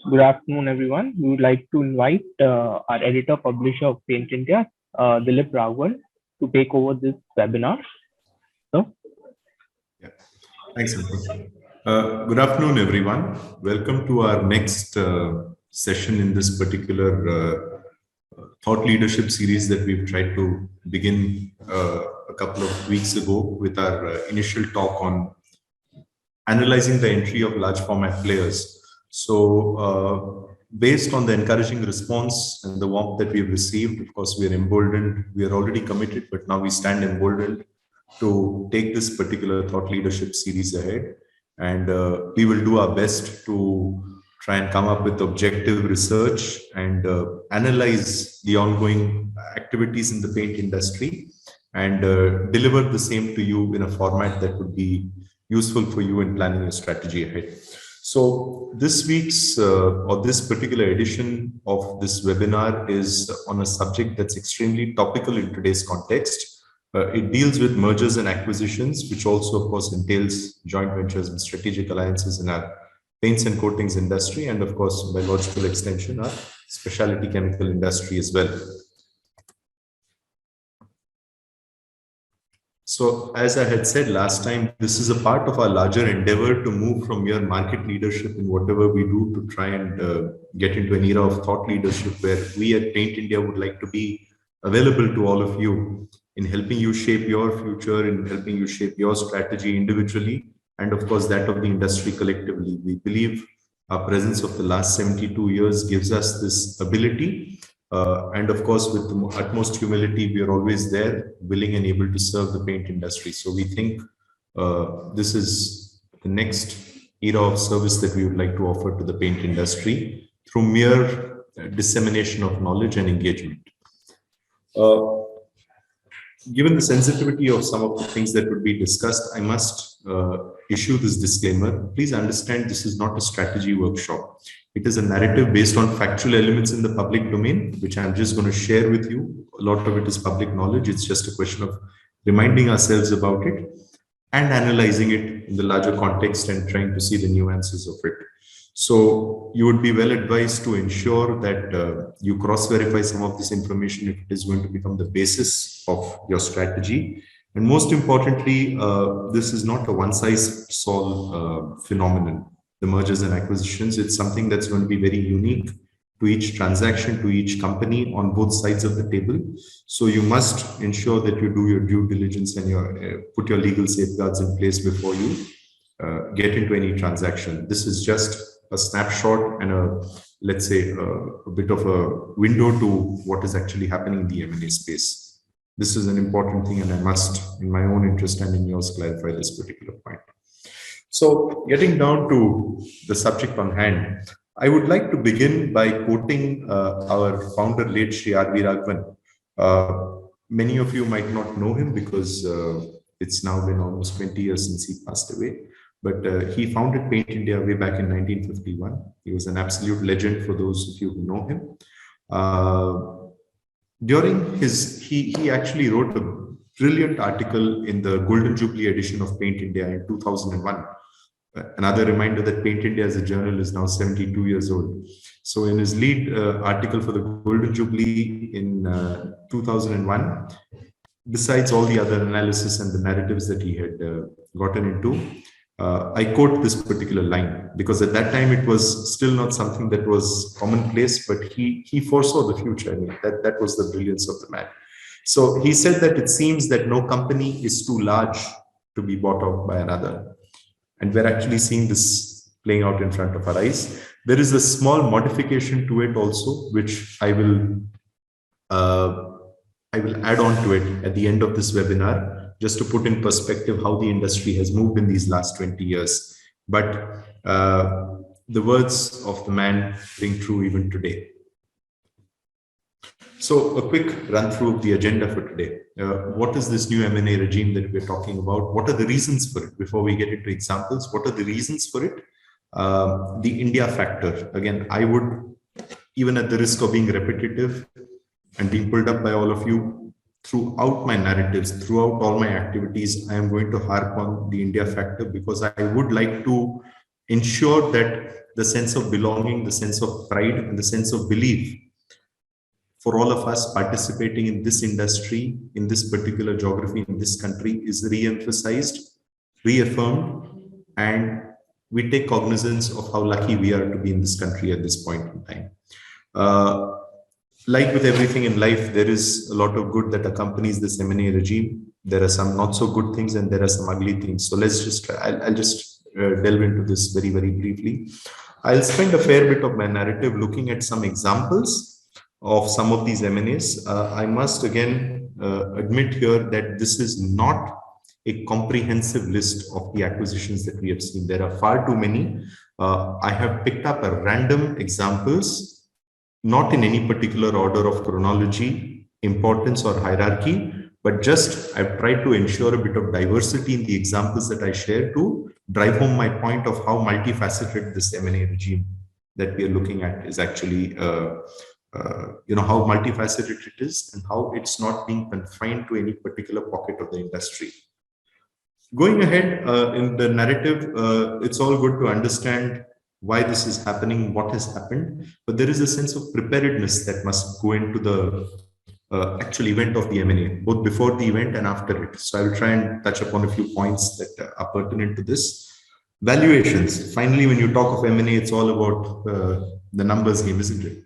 Good afternoon, everyone. We would like to invite our editor publisher of Paint India, Dilip Raghavan, to take over this webinar. So, Yeah. Thanks, Ankur. Good afternoon, everyone. Welcome to our next session in this particular thought leadership series that we've tried to begin a couple of weeks ago with our initial talk on analyzing the entry of large format players. So based on the encouraging response and the warmth that we've received, of course, we are emboldened. We are already committed, but now we stand emboldened to take this particular thought leadership series ahead. And we will do our best to try and come up with objective research and analyze the ongoing activities in the paint industry and deliver the same to you in a format that would be useful for you in planning your strategy ahead. So this week's or this particular edition of this webinar is on a subject that's extremely topical in today's context. It deals with mergers and acquisitions, which also, of course, entails joint ventures and strategic alliances in our paints and coatings industry, and of course, by logical extension, our specialty chemical industry as well. So, as I had said last time, this is a part of our larger endeavor to move from mere market leadership in whatever we do to try and get into an era of thought leadership where we at Paint India would like to be available to all of you in helping you shape your future, in helping you shape your strategy individually, and of course that of the industry collectively. We believe our presence of the last 72 years gives us this ability. And of course, with the utmost humility, we are always there, willing and able to serve the paint industry. So we think this is the next era of service that we would like to offer to the paint industry through mere dissemination of knowledge and engagement. Given the sensitivity of some of the things that would be discussed, I must issue this disclaimer. Please understand this is not a strategy workshop. It is a narrative based on factual elements in the public domain, which I'm just going to share with you. A lot of it is public knowledge. It's just a question of reminding ourselves about it and analyzing it in the larger context and trying to see the nuances of it. So you would be well advised to ensure that you cross-verify some of this information if it is going to become the basis of your strategy. And most importantly, this is not a one-size-fits-all phenomenon, the mergers and acquisitions. It's something that's going to be very unique to each transaction, to each company on both sides of the table. So you must ensure that you do your due diligence and put your legal safeguards in place before you get into any transaction. This is just a snapshot and let's say a bit of a window to what is actually happening in the M&A space. This is an important thing, and I must, in my own interest and in yours, clarify this particular point. So getting down to the subject on hand, I would like to begin by quoting our founder, late Shri R.V. Raghavan. Many of you might not know him because it's now been almost 20 years since he passed away. But he founded Paint India way back in 1951. He was an absolute legend for those of you who know him. During he actually wrote a brilliant article in the Golden Jubilee edition of Paint India in 2001. Another reminder that Paint India as a journal is now 72 years old. So in his lead article for the Golden Jubilee in 2001, besides all the other analysis and the narratives that he had gotten into, I quote this particular line because at that time it was still not something that was commonplace, but he foresaw the future. I mean, that was the brilliance of the man. So he said that it seems that no company is too large to be bought out by another. And we're actually seeing this playing out in front of our eyes. There is a small modification to it also, which I will add on to it at the end of this webinar, just to put in perspective how the industry has moved in these last 20 years. But the words of the man ring true even today. So a quick run through of the agenda for today. What is this new M&A regime that we're talking about? What are the reasons for it? Before we get into examples, what are the reasons for it? The India factor. Again, I would, even at the risk of being repetitive and being pulled up by all of you, throughout my narratives, throughout all my activities, I am going to harp on the India factor because I would like to ensure that the sense of belonging, the sense of pride, and the sense of belief for all of us participating in this industry, in this particular geography, in this country is re-emphasized, reaffirmed, and we take cognizance of how lucky we are to be in this country at this point in time. Like with everything in life, there is a lot of good that accompanies this M&A regime. There are some not so good things and there are some ugly things. So I'll just delve into this very, very briefly. I'll spend a fair bit of my narrative looking at some examples of some of these M&As. I must again admit here that this is not a comprehensive list of the acquisitions that we have seen. There are far too many. I have picked up a random examples, not in any particular order of chronology, importance, or hierarchy, but just I've tried to ensure a bit of diversity in the examples that I share to drive home my point of how multifaceted this M&A regime that we are looking at is actually, how multifaceted it is and how it's not being confined to any particular pocket of the industry. Going ahead in the narrative, it's all good to understand why this is happening, what has happened, but there is a sense of preparedness that must go into the actual event of the M&A, both before the event and after it. So I will try and touch upon a few points that are pertinent to this. Valuations. Finally, when you talk of M&A, it's all about the numbers game, isn't it?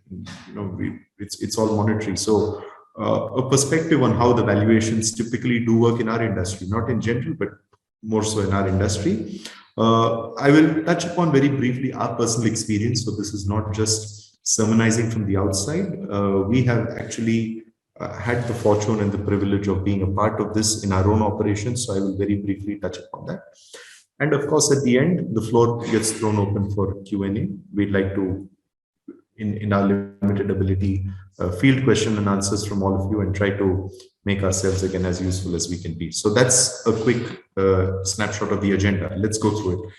It's all monetary. So a perspective on how the valuations typically do work in our industry, not in general, but more so in our industry. I will touch upon very briefly our personal experience. So this is not just sermonizing from the outside. We have actually had the fortune and the privilege of being a part of this in our own operations. So I will very briefly touch upon that. And of course, at the end, the floor gets thrown open for Q&A. We'd like to, in our limited ability, field question and answers from all of you and try to make ourselves again as useful as we can be. So that's a quick snapshot of the agenda. Let's go through it.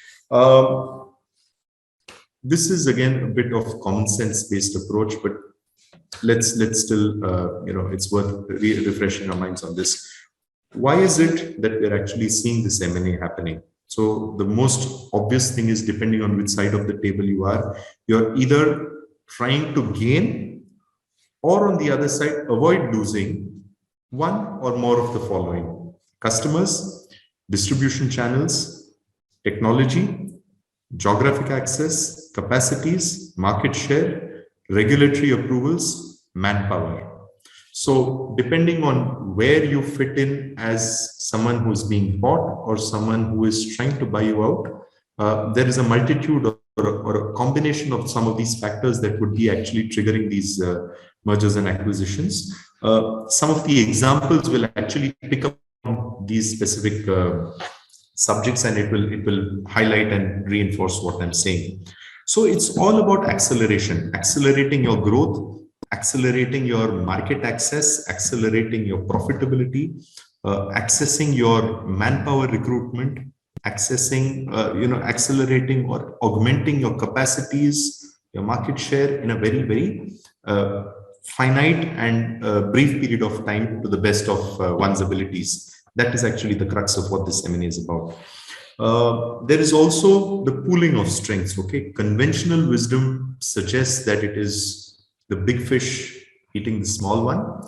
This is again a bit of common sense based approach, but let's still, it's worth refreshing our minds on this. Why is it that we're actually seeing this M&A happening? So the most obvious thing is, depending on which side of the table you are, you're either trying to gain or on the other side, avoid losing one or more of the following: customers, distribution channels, technology, geographic access, capacities, market share, regulatory approvals, manpower. So depending on where you fit in as someone who's being bought or someone who is trying to buy you out, there is a multitude or a combination of some of these factors that would be actually triggering these mergers and acquisitions. Some of the examples will actually pick up on these specific subjects, and it will highlight and reinforce what I'm saying. So it's all about acceleration, accelerating your growth, accelerating your market access, accelerating your profitability, accessing your manpower recruitment, accessing, accelerating or augmenting your capacities, your market share in a very, very finite and brief period of time to the best of one's abilities. That is actually the crux of what this M&A is about. There is also the pooling of strengths. Okay, conventional wisdom suggests that it is the big fish eating the small one,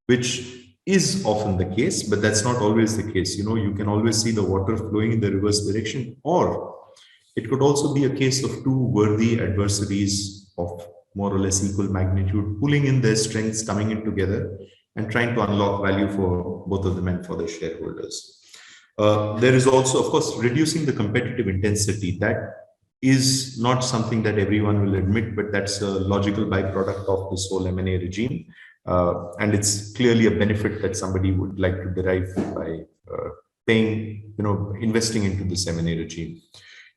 which is often the case, but that's not always the case. You can always see the water flowing in the reverse direction, or it could also be a case of two worthy adversaries of more or less equal magnitude pulling in their strengths, coming in together and trying to unlock value for both of them and for the shareholders. There is also, of course, reducing the competitive intensity. That is not something that everyone will admit, but that's a logical byproduct of this whole M&A regime. And it's clearly a benefit that somebody would like to derive by paying, investing into this M&A regime.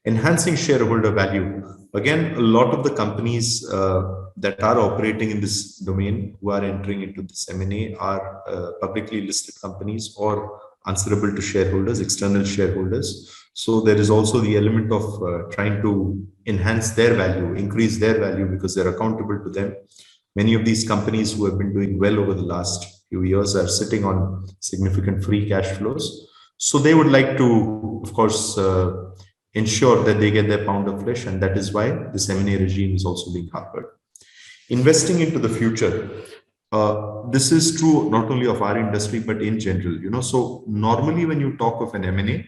Enhancing shareholder value. Again, a lot of the companies that are operating in this domain who are entering into this M&A are publicly listed companies or answerable to shareholders, external shareholders. So there is also the element of trying to enhance their value, increase their value, because they're accountable to them. Many of these companies who have been doing well over the last few years are sitting on significant free cash flows. So they would like to, of course, ensure that they get their pound of flesh, and that is why this M&A regime is also being harbored. Investing into the future. This is true not only of our industry, but in general. So normally when you talk of an M&A,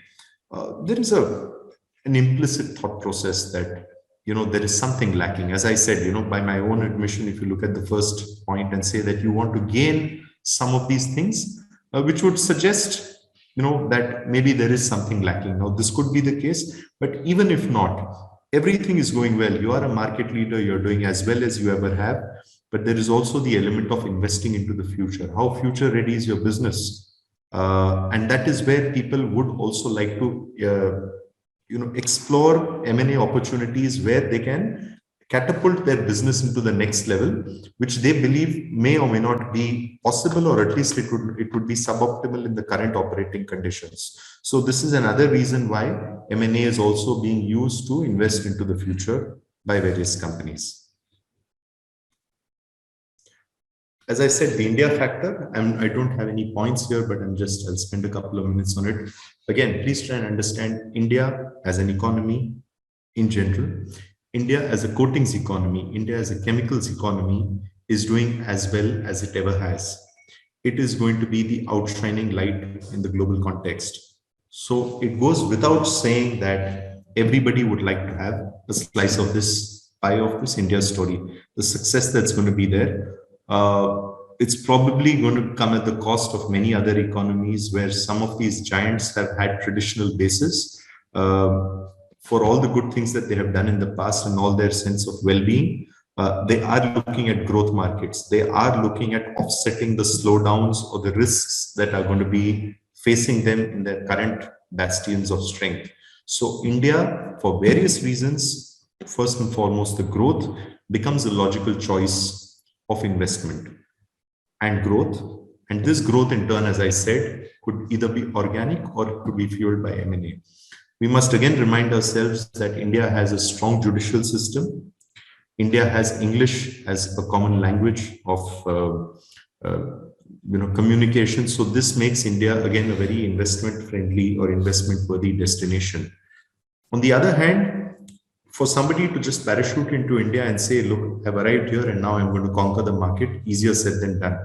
there is an implicit thought process that there is something lacking. As I said, by my own admission, if you look at the first point and say that you want to gain some of these things, which would suggest that maybe there is something lacking. Now this could be the case, but even if not, everything is going well. You are a market leader, you're doing as well as you ever have, but there is also the element of investing into the future. How future ready is your business? And that is where people would also like to explore M&A opportunities where they can catapult their business into the next level, which they believe may or may not be possible, or at least it would be suboptimal in the current operating conditions. So this is another reason why M&A is also being used to invest into the future by various companies. As I said, the India factor, I don't have any points here, but I'll spend a couple of minutes on it. Again, please try and understand India as an economy in general. India as a coatings economy, India as a chemicals economy is doing as well as it ever has. It is going to be the outshining light in the global context. So it goes without saying that everybody would like to have a slice of this pie of this India story, the success that's going to be there. It's probably going to come at the cost of many other economies where some of these giants have had traditional bases. For all the good things that they have done in the past and all their sense of well-being, they are looking at growth markets. They are looking at offsetting the slowdowns or the risks that are going to be facing them in their current bastions of strength. So India, for various reasons, first and foremost, the growth becomes a logical choice of investment and growth. And this growth in turn, as I said, could either be organic or it could be fueled by M&A. We must again remind ourselves that India has a strong judicial system. India has English as a common language of communication. So this makes India again a very investment-friendly or investment-worthy destination. On the other hand, for somebody to just parachute into India and say, look, I've arrived here and now I'm going to conquer the market, easier said than done.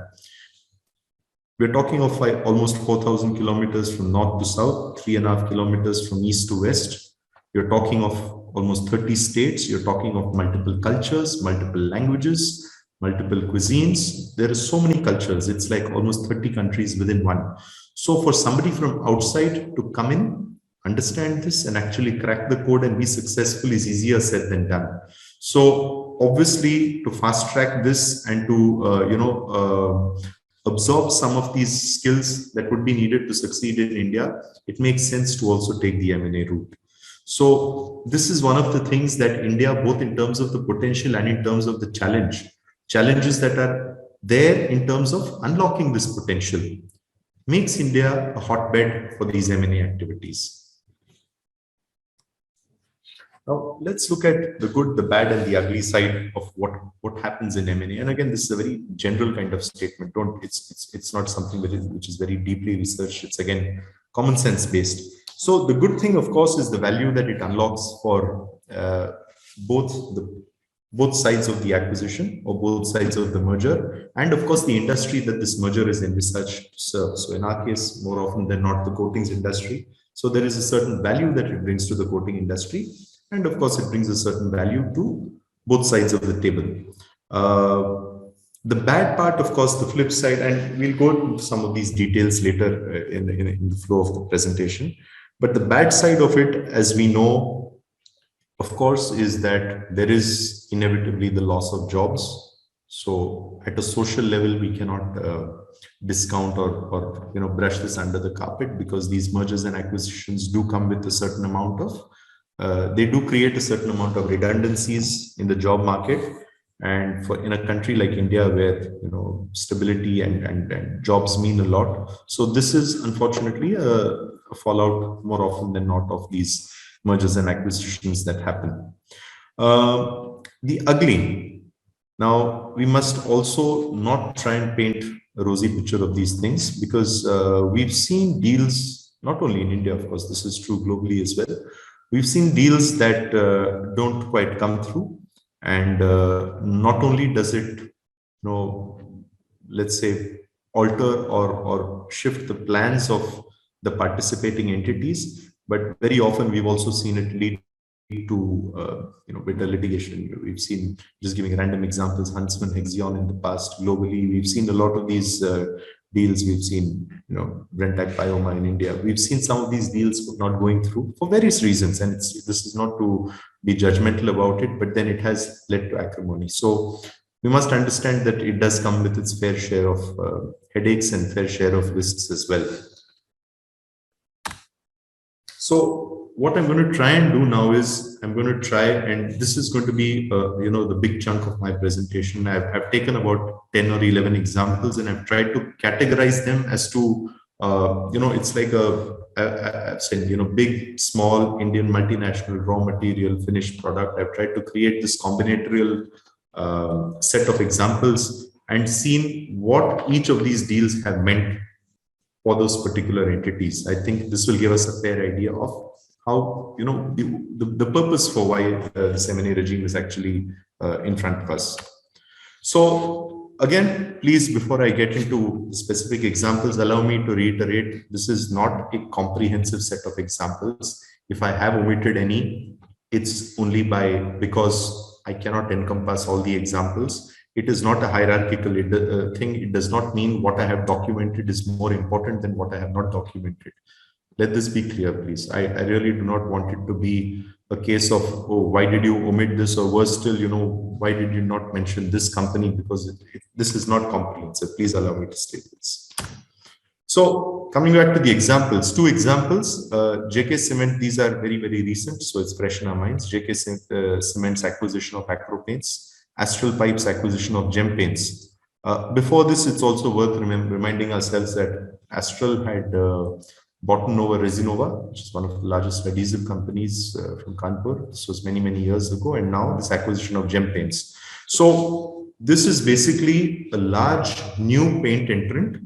We're talking of almost 4,000 kilometers from north to south, 3.5 kilometers from east to west. You're talking of almost 30 states. You're talking of multiple cultures, multiple languages, multiple cuisines. There are so many cultures. It's like almost 30 countries within one. So for somebody from outside to come in, understand this and actually crack the code and be successful is easier said than done. So obviously to fast track this and to, absorb some of these skills that would be needed to succeed in India, it makes sense to also take the M&A route. So this is one of the things that India, both in terms of the potential and in terms of the challenges that are there in terms of unlocking this potential, makes India a hotbed for these M&A activities. Now, let's look at the good, the bad, and the ugly side of what happens in M&A. And again, this is a very general kind of statement. It's not something which is very deeply researched. It's again common sense based. So the good thing, of course, is the value that it unlocks for both sides of the acquisition or both sides of the merger, and of course the industry that this merger is envisaged to serve. So in our case, more often than not, the coatings industry. So there is a certain value that it brings to the coating industry. And of course, it brings a certain value to both sides of the table. The bad part, of course, the flip side, and we'll go into some of these details later in the flow of the presentation. But the bad side of it, as we know, of course, is that there is inevitably the loss of jobs. So at a social level, we cannot discount or brush this under the carpet, because these mergers and acquisitions do come with a certain amount of they do create a certain amount of redundancies in the job market. And in a country like India, where stability and jobs mean a lot, so this is unfortunately a fallout more often than not of these mergers and acquisitions that happen. The ugly. Now, we must also not try and paint a rosy picture of these things, because we've seen deals not only in India, of course, this is true globally as well, We've seen deals that don't quite come through, and not only does it, let's say, alter or shift the plans of the participating entities, but very often we've also seen it lead to better litigation. We've seen, just giving random examples, Huntsman, Hexion in the past. Globally, we've seen a lot of these deals. We've seen, Brenntag Bioma in India. We've seen some of these deals not going through for various reasons, and this is not to be judgmental about it, but then it has led to acrimony. So we must understand that it does come with its fair share of headaches and fair share of risks as well. So what I'm going to try and do now is I'm going to try, and this is going to be, the big chunk of my presentation. I've taken about 10 or 11 examples, and I've tried to categorize them as to, it's like I've said, big, small, Indian multinational raw material, finished product. I've tried to create this combinatorial set of examples and seen what each of these deals have meant for those particular entities. I think this will give us a fair idea of how, the purpose for why this M&A regime is actually in front of us. So again, please, before I get into specific examples, allow me to reiterate, this is not a comprehensive set of examples. If I have omitted any, it's only because I cannot encompass all the examples. It is not a hierarchical thing. It does not mean what I have documented is more important than what I have not documented. Let this be clear, please. I really do not want it to be a case of, oh, why did you omit this? Or worse still, why did you not mention this company? Because this is not comprehensive. Please allow me to state this. So coming back to the examples, two examples, JK Cement, these are very, very recent. So it's fresh in our minds. JK Cement's acquisition of Acro Paints, Astral Pipes acquisition of Gem Paints. Before this, it's also worth reminding ourselves that Astral had bought over Resinova, which is one of the largest adhesive companies from Kanpur. This was many, many years ago. And now this acquisition of Gem Paints. So this is basically a large new paint entrant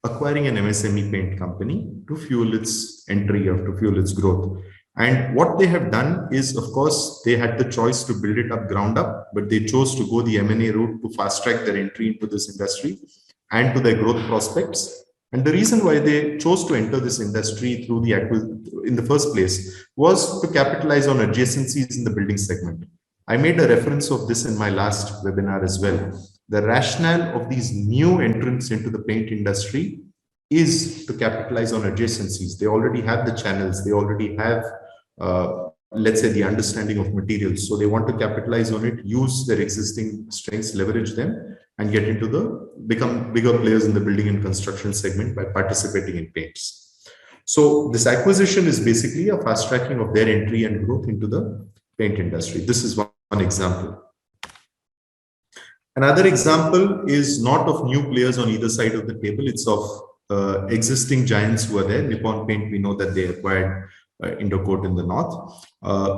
acquiring an MSME paint company to fuel its entry or to fuel its growth. And what they have done is, of course, they had the choice to build it up ground up, but they chose to go the M&A route to fast track their entry into this industry and to their growth prospects. And the reason why they chose to enter this industry through in the first place was to capitalize on adjacencies in the building segment. I made a reference of this in my last webinar as well. The rationale of these new entrants into the paint industry is to capitalize on adjacencies. They already have the channels. They already have, let's say, the understanding of materials. So they want to capitalize on it, use their existing strengths, leverage them, and get into become bigger players in the building and construction segment by participating in paints. So this acquisition is basically a fast tracking of their entry and growth into the paint industry. This is one example. Another example is not of new players on either side of the table. It's of existing giants who are there. Nippon Paint, we know that they acquired Indocoat in the north.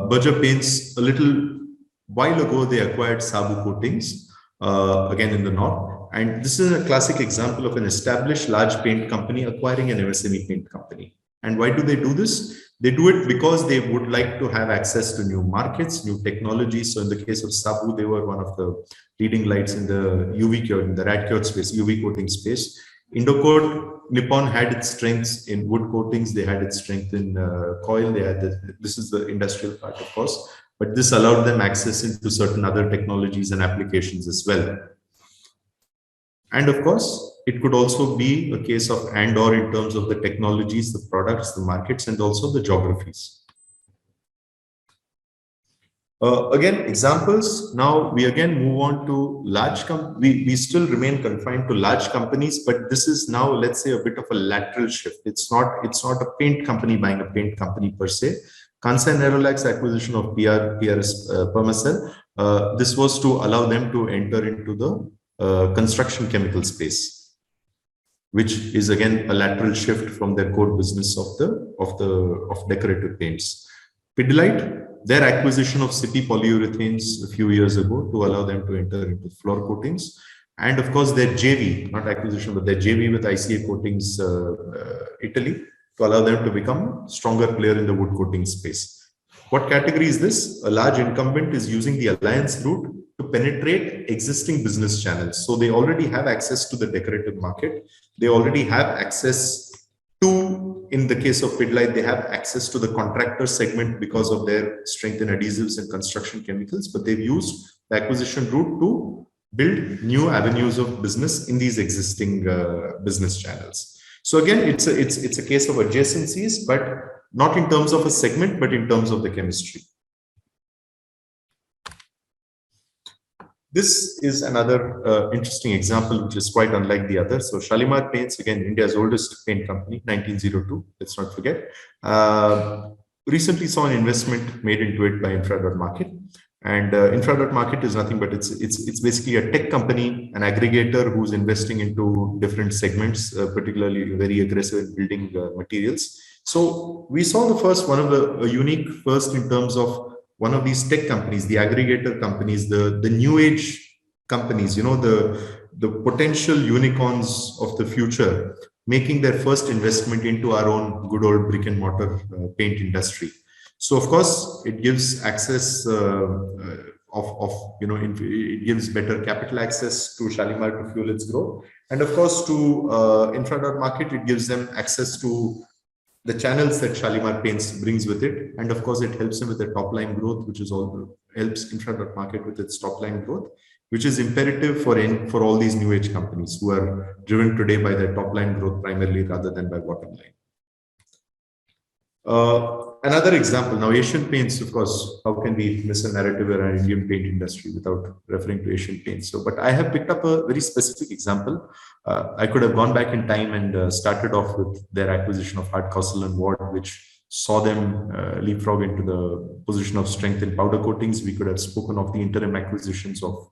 Berger Paints, a little while ago, they acquired Sabu Coatings, again in the north. And this is a classic example of an established large paint company acquiring an MSME paint company. And why do they do this? They do it because they would like to have access to new markets, new technologies. So in the case of Sabu, they were one of the leading lights in the UV cure, in the rad cured space, UV coating space. Indocoat, Nippon had its strengths in wood coatings. They had its strength in coil. They had this is the industrial part, of course, but this allowed them access into certain other technologies and applications as well. And of course, it could also be a case of and/or in terms of the technologies, the products, the markets, and also the geographies. Again, examples. Now we again move on to large companies. We still remain confined to large companies, but this is now, let's say, a bit of a lateral shift. It's not a paint company buying a paint company per se. Kansai Nerolac acquisition of PRS Permacell. This was to allow them to enter into the construction chemical space, which is again a lateral shift from their core business of decorative paints. Pidilite, their acquisition of Sipi Polyurethanes a few years ago to allow them to enter into floor coatings. And of course, their JV, not acquisition, but their JV with ICA Coatings Italy to allow them to become a stronger player in the wood coating space. What category is this? A large incumbent is using the alliance route to penetrate existing business channels. So they already have access to the decorative market. They already have access to, in the case of Pidilite, they have access to the contractor segment because of their strength in adhesives and construction chemicals, but they've used the acquisition route to build new avenues of business in these existing business channels. So again, it's a case of adjacencies, but not in terms of a segment, but in terms of the chemistry. This is another interesting example, which is quite unlike the other. So Shalimar Paints, again, India's oldest paint company, 1902, let's not forget, recently saw an investment made into it by Infra Market. And Infra Market is nothing but it's basically a tech company, an aggregator who's investing into different segments, particularly very aggressive in building materials. So we saw the first one of a unique first in terms of one of these tech companies, the aggregator companies, the new age companies, you know, the potential unicorns of the future, making their first investment into our own good old brick and mortar paint industry. So of course, it gives access it gives better capital access to Shalimar to fuel its growth, and of course to Infra Market, it gives them access to the channels that Shalimar Paints brings with it, and of course it helps them with the top line growth, which is all helps Infra Market with its top line growth, which is imperative for all these new age companies who are driven today by their top line growth primarily rather than by bottom line. Another example, now Asian Paints, of course, how can we miss a narrative around Indian paint industry without referring to Asian Paints? So, but I have picked up a very specific example. I could have gone back in time and started off with their acquisition of Hardcastle and Ward, which saw them leapfrog into the position of strength in powder coatings. We could have spoken of the interim acquisitions of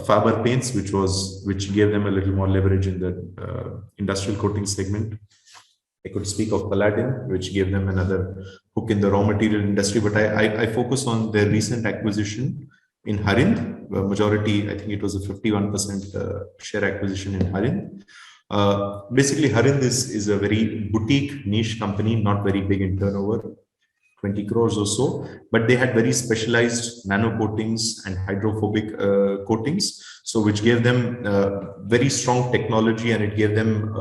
Faber Paints, which gave them a little more leverage in the industrial coating segment. I could speak of Paladin, which gave them another hook in the raw material industry, but I focus on their recent acquisition in Harind, majority, I think it was a 51% share acquisition in Harind. Basically, Harind is a very boutique niche company, not very big in turnover, 20 crores or so, but they had very specialized nano coatings and hydrophobic coatings, so which gave them very strong technology, and it gave them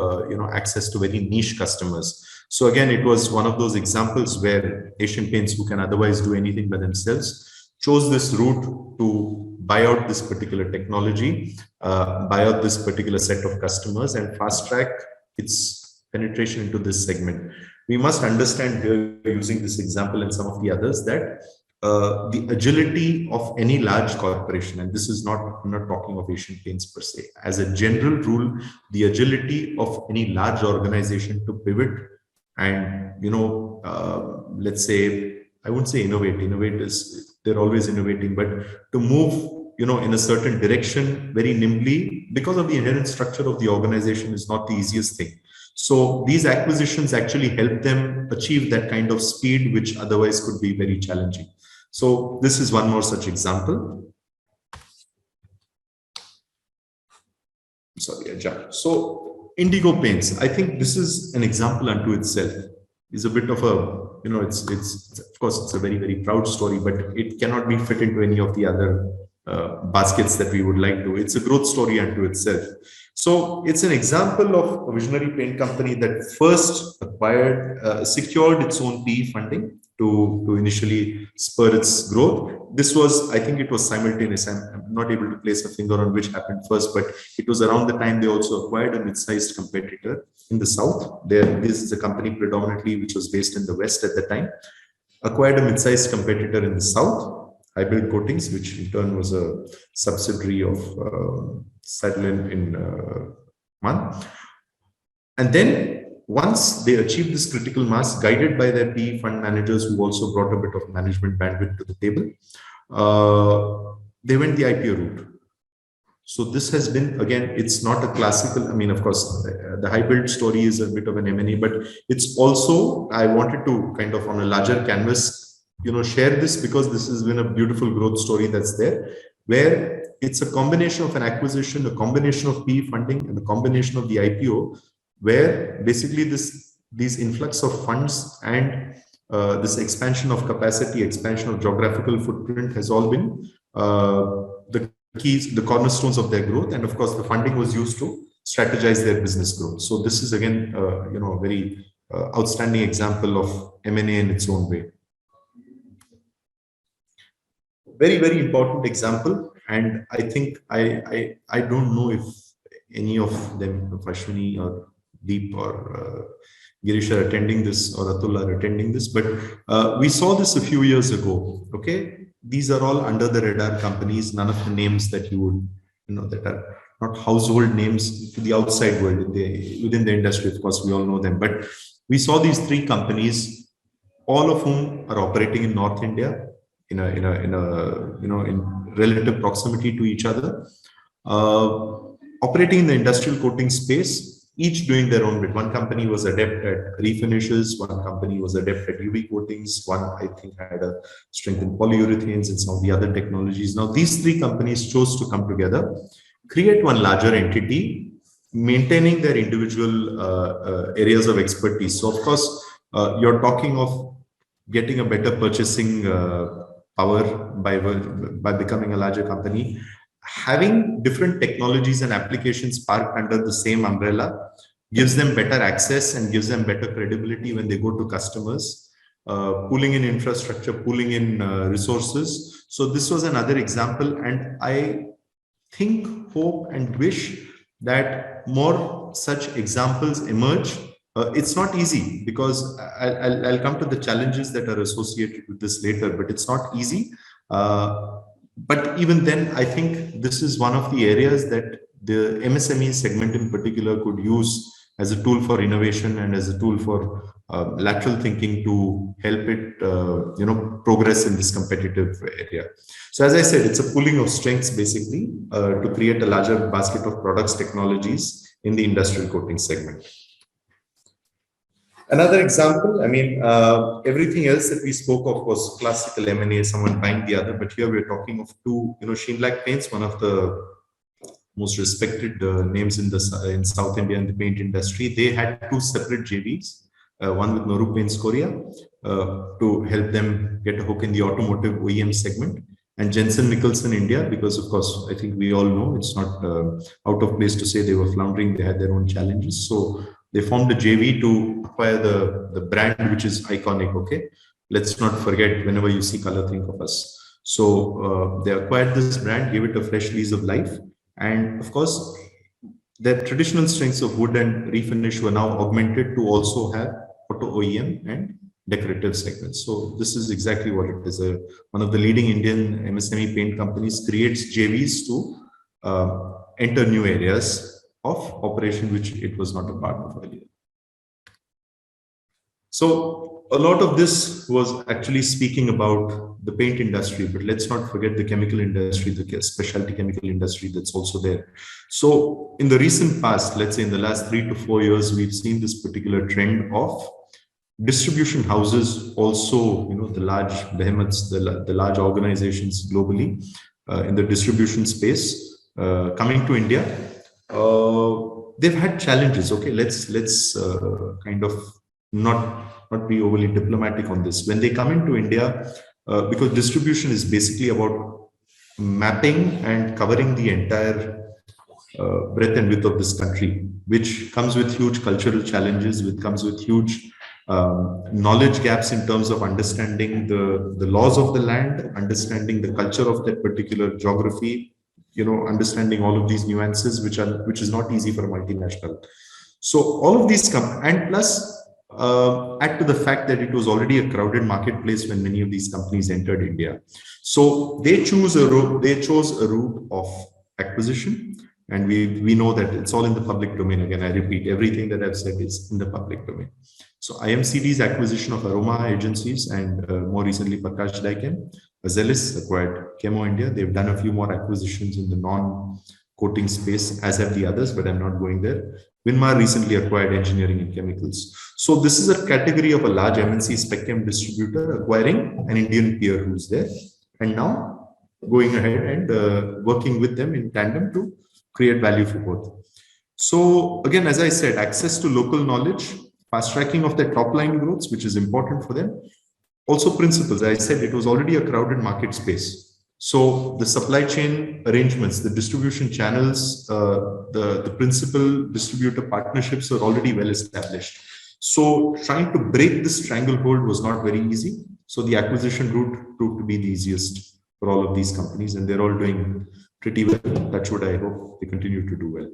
access to very niche customers. So again, it was one of those examples where Asian Paints, who can otherwise do anything by themselves, chose this route to buy out this particular technology, buy out this particular set of customers, and fast track its penetration into this segment. We must understand here, using this example and some of the others, that the agility of any large corporation, and this is not, I'm not talking of Asian Paints per se, as a general rule, the agility of any large organization to pivot and, let's say, I wouldn't say innovate is, they're always innovating, but to move, in a certain direction very nimbly because of the inherent structure of the organization is not the easiest thing. So these acquisitions actually help them achieve that kind of speed, which otherwise could be very challenging. So this is one more such example. Sorry, I jumped. So Indigo Paints, I think this is an example unto itself. It's a bit of a, it's of course, it's a very, very proud story, but it cannot be fit into any of the other baskets that we would like to. It's a growth story unto itself. So it's an example of a visionary paint company that first acquired, secured its own PE funding to initially spur its growth. This was, I think it was simultaneous. I'm not able to place a finger on which happened first, but it was around the time they also acquired a mid-sized competitor in the South. This is a company predominantly which was based in the West at the time, acquired a mid-sized competitor in the South, High-Build Coatings, which in turn was a subsidiary of Sadlin in Man. And then once they achieved this critical mass, guided by their PE fund managers who also brought a bit of management bandwidth to the table, they went the IPO route. So this has been, again, it's not a classical, I mean, of course, the high-build story is a bit of an M&A, but it's also, I wanted to kind of on a larger canvas, share this because this has been a beautiful growth story that's there, where it's a combination of an acquisition, a combination of PE funding, and a combination of the IPO, where basically these influx of funds and this expansion of capacity, expansion of geographical footprint has all been the keys, the cornerstones of their growth. And of course, the funding was used to strategize their business growth. So this is again, a very outstanding example of M&A in its own way. Very, very important example. And I think I don't know if any of them, Ashwini or Deep or Girish are attending this, or Atul are attending this, but we saw this a few years ago. Okay, these are all under the radar companies. None of the names that you would, that are not household names to the outside world. Within the industry, of course, we all know them. But we saw these three companies, all of whom are operating in North India, in relative proximity to each other, operating in the industrial coating space, each doing their own bit. One company was adept at refinishes, one company was adept at UV coatings, one I think had a strength in polyurethanes and some of the other technologies. Now these three companies chose to come together, create one larger entity, maintaining their individual areas of expertise. So of course, you're talking of getting a better purchasing power by becoming a larger company. Having different technologies and applications parked under the same umbrella gives them better access and gives them better credibility when they go to customers, pooling in infrastructure, pooling in resources. So this was another example, and I think, hope and wish that more such examples emerge. It's not easy, because I'll come to the challenges that are associated with this later, but it's not easy. But even then, I think this is one of the areas that the MSME segment in particular could use as a tool for innovation and as a tool for lateral thinking to help it, progress in this competitive area. So as I said, it's a pooling of strengths basically to create a larger basket of products, technologies in the industrial coating segment. Another example, everything else that we spoke of was classical M&A, someone buying the other, but here we're talking of two, Sheenlac Paints, one of the most respected names in South India in the paint industry. They had two separate JVs, one with Noru Paints Korea to help them get a hook in the automotive OEM segment, and Jensen Nicholson India, because of course, I think we all know it's not out of place to say they were floundering, they had their own challenges. So they formed a JV to acquire the brand, which is iconic. Okay, let's not forget, whenever you see color, think of us. So they acquired this brand, gave it a fresh lease of life, and of course, their traditional strengths of wood and refinish were now augmented to also have auto OEM and decorative segments. So this is exactly what it is. One of the leading Indian MSME paint companies creates JVs to enter new areas of operation which it was not a part of earlier. So a lot of this was actually speaking about the paint industry, but let's not forget the chemical industry, the specialty chemical industry that's also there. So in the recent past, let's say in the last 3 to 4 years, we've seen this particular trend of distribution houses also, the large behemoths, the large organizations globally in the distribution space coming to India. They've had challenges. Okay, let's kind of not be overly diplomatic on this. When they come into India, because distribution is basically about mapping and covering the entire breadth and width of this country, which comes with huge cultural challenges, which comes with huge knowledge gaps in terms of understanding the laws of the land, understanding the culture of that particular geography, understanding all of these nuances, which is not easy for a multinational. So all of these come, and plus add to the fact that it was already a crowded marketplace when many of these companies entered India. So they chose a route of acquisition, and we know that it's all in the public domain. Again, I repeat, everything that I've said is in the public domain. So IMCD's acquisition of Aroma Agencies and more recently Prakash Daiken, Azelis acquired Chemo India. They've done a few more acquisitions in the non-coating space, as have the others, but I'm not going there. Winmar recently acquired engineering and chemicals. So this is a category of a large MNC spec chem distributor acquiring an Indian peer who's there, and now going ahead and working with them in tandem to create value for both. So again, as I said, access to local knowledge, fast tracking of their top line growths, which is important for them, Also principles, I said it was already a crowded market space. So the supply chain arrangements, the distribution channels, the principal distributor partnerships are already well established. So trying to break this stranglehold was not very easy. So the acquisition route proved to be the easiest for all of these companies, and they're all doing pretty well. That's what I hope they continue to do well.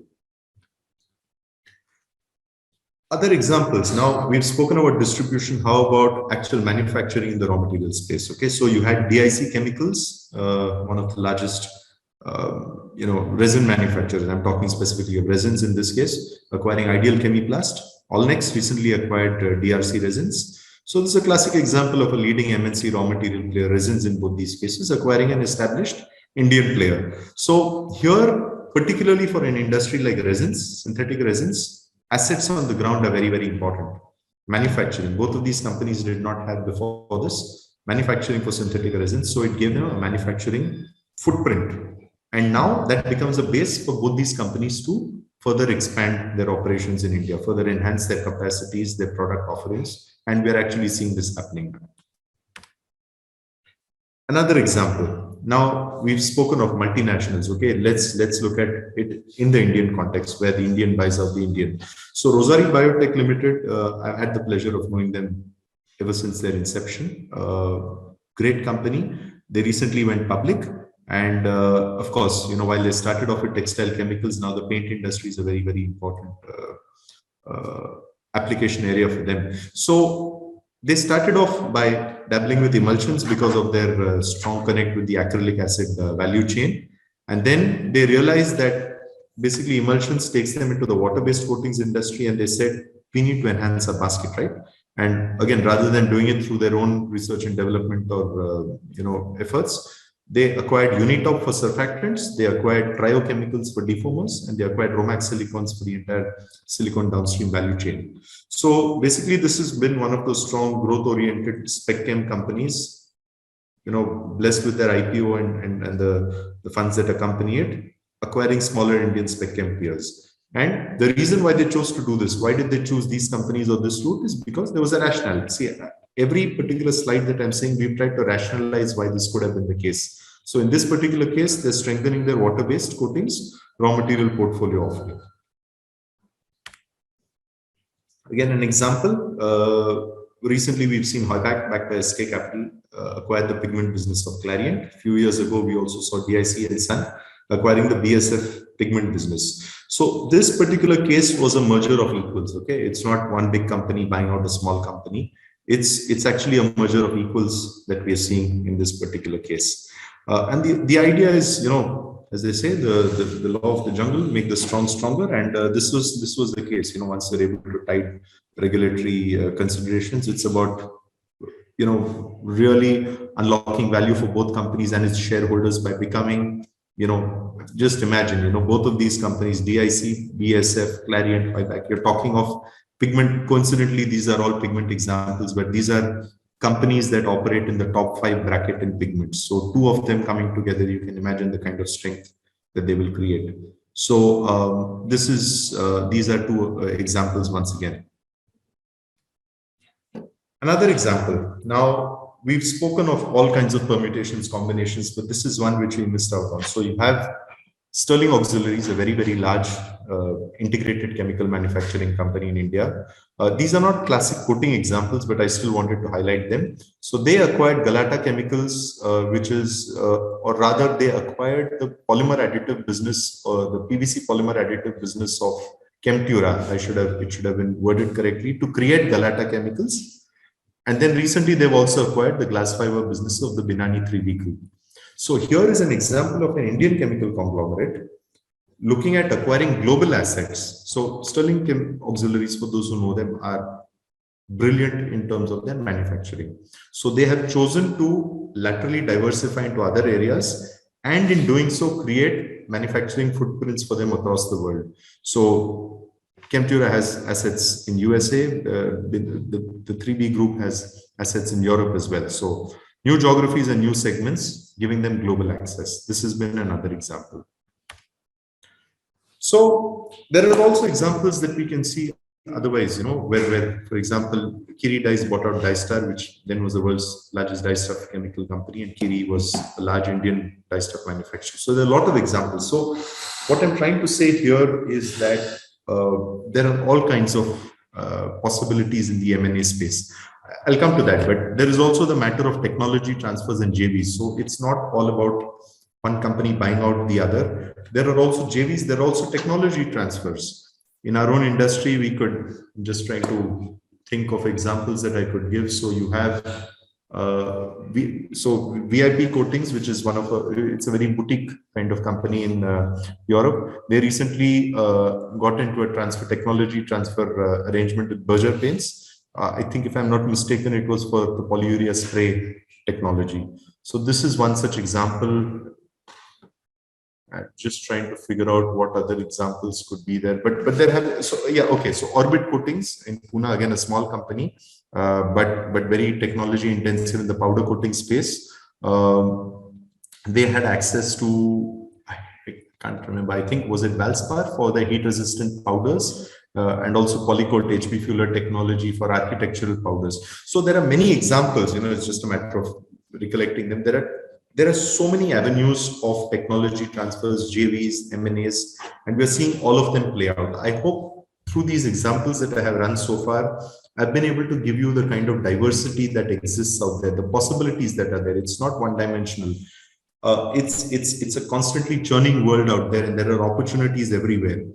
Other examples. Now we've spoken about distribution. How about actual manufacturing in the raw material space? Okay, so you had DIC Chemicals, one of the largest, resin manufacturers. I'm talking specifically of resins in this case, acquiring Ideal Chemiplast. Allnex recently acquired DRC Resins. So this is a classic example of a leading MNC raw material player, resins in both these cases, acquiring an established Indian player. So here, particularly for an industry like resins, synthetic resins, assets on the ground are very, very important. Manufacturing, both of these companies did not have before this manufacturing for synthetic resins. So it gave them a manufacturing footprint. And now that becomes a base for both these companies to further expand their operations in India, further enhance their capacities, their product offerings. And we're actually seeing this happening now. Another example. Now we've spoken of multinationals. Okay, let's look at it in the Indian context, where the Indian buys out the Indian. So Rossari Biotech Limited, I've had the pleasure of knowing them ever since their inception. Great company. They recently went public, and of course, while they started off with textile chemicals, now the paint industry is a very, very important application area for them. So they started off by dabbling with emulsions because of their strong connect with the acrylic acid value chain. And then they realized that basically emulsions takes them into the water-based coatings industry, and they said, we need to enhance our basket, right? And again, rather than doing it through their own research and development or efforts, they acquired Unitop for surfactants, they acquired Triochemicals for defoamers, and they acquired Romax Silicons for the entire silicone downstream value chain. So basically, this has been one of those strong growth-oriented spec chem companies, blessed with their IPO and the funds that accompany it, acquiring smaller Indian spec chem peers. And the reason why they chose to do this, why did they choose these companies or this route, is because there was a rationale. See, every particular slide that I'm saying, we've tried to rationalize why this could have been the case. So in this particular case, they're strengthening their water-based coatings raw material portfolio offering. Again, an example, recently we've seen Heuback, backed by SK Capital, acquired the pigment business of Clariant. A few years ago, we also saw DIC and Sun acquiring the BSF pigment business. So this particular case was a merger of equals. Okay, it's not one big company buying out a small company. It's actually a merger of equals that we are seeing in this particular case. And the idea is, as they say, the law of the jungle, make the strong stronger. And this was the case. Once they're able to tight regulatory considerations, it's about really unlocking value for both companies and its shareholders by becoming, just imagine, both of these companies, DIC, BSF, Clariant, Heuback, you're talking of pigment. Coincidentally, these are all pigment examples, but these are companies that operate in the top 5 bracket in pigments. So 2 of them coming together, you can imagine the kind of strength that they will create. So these are 2 examples once again. Another example. Now, we've spoken of all kinds of permutations, combinations, but this is one which we missed out on. So you have Sterling Auxiliaries, a very, very large integrated chemical manufacturing company in India. These are not classic coating examples, but I still wanted to highlight them. So they acquired Galata Chemicals, which is, or rather they acquired the polymer additive business, or the PVC polymer additive business of Chemtura. It should have been worded correctly, to create Galata Chemicals. And then recently they've also acquired the glass fiber business of the Binani 3B Group. So here is an example of an Indian chemical conglomerate looking at acquiring global assets. So Sterling Auxiliaries, for those who know them, are brilliant in terms of their manufacturing. So they have chosen to laterally diversify into other areas, and in doing so create manufacturing footprints for them across the world. So Chemtura has assets in USA, the 3B group has assets in Europe as well. So new geographies and new segments, giving them global access. This has been another example. So there are also examples that we can see otherwise, where, for example, Kiri Dyes bought out Dystar, which then was the world's largest dye stuff chemical company, and Kiri was a large Indian dye stuff manufacturer. So there are a lot of examples. So what I'm trying to say here is that there are all kinds of possibilities in the M&A space. I'll come to that, but there is also the matter of technology transfers and JVs. So it's not all about one company buying out the other. There are also JVs, there are also technology transfers. In our own industry, we could just try to think of examples that I could give. So you have VIP Coatings, which is it's a very boutique kind of company in Europe. They recently got into a technology transfer arrangement with Berger Paints. I think, if I'm not mistaken, it was for the polyurea spray technology. So this is one such example. I'm just trying to figure out what other examples could be there. But there have, so yeah, okay. So Orbit Coatings in Pune, again, a small company, but very technology intensive in the powder coating space. They had access to, I can't remember, I think, was it Valspar for the heat resistant powders, and also Polycoat HP Fuller technology for architectural powders. So there are many examples, it's just a matter of recollecting them. There are so many avenues of technology transfers, JVs, M&As, and we're seeing all of them play out. I hope through these examples that I have run so far, I've been able to give you the kind of diversity that exists out there, the possibilities that are there. It's not one-dimensional. It's a constantly churning world out there, and there are opportunities everywhere.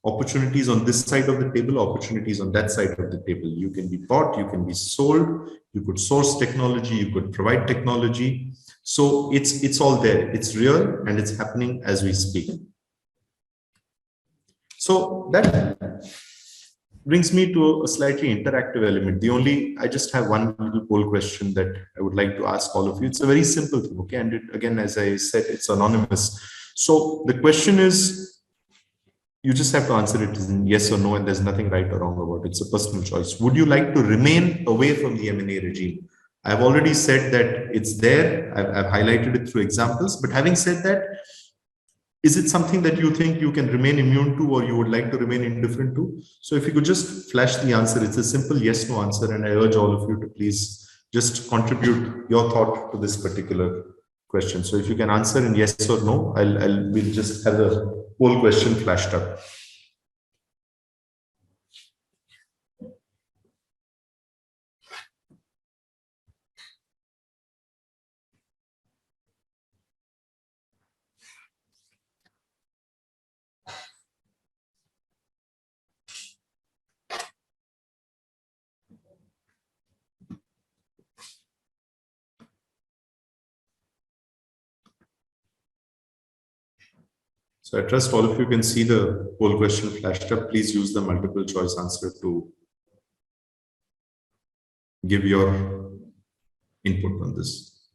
Opportunities on this side of the table, opportunities on that side of the table. You can be bought, you can be sold, you could source technology, you could provide technology. So it's all there. It's real, and it's happening as we speak. So that brings me to a slightly interactive element. I just have one little poll question that I would like to ask all of you. It's a very simple thing, okay? And again, as I said, it's anonymous. So the question is, you just have to answer it in yes or no, and there's nothing right or wrong about it. It's a personal choice. Would you like to remain away from the M&A regime? I've already said that it's there. I've highlighted it through examples. But having said that, is it something that you think you can remain immune to, or you would like to remain indifferent to? So if you could just flash the answer, it's a simple yes, no answer. And I urge all of you to please just contribute your thought to this particular question. So if you can answer in yes or no, we'll just have the whole question flashed up. So I trust all of you can see the whole question flashed up. Please use the multiple choice answer to give your input on this.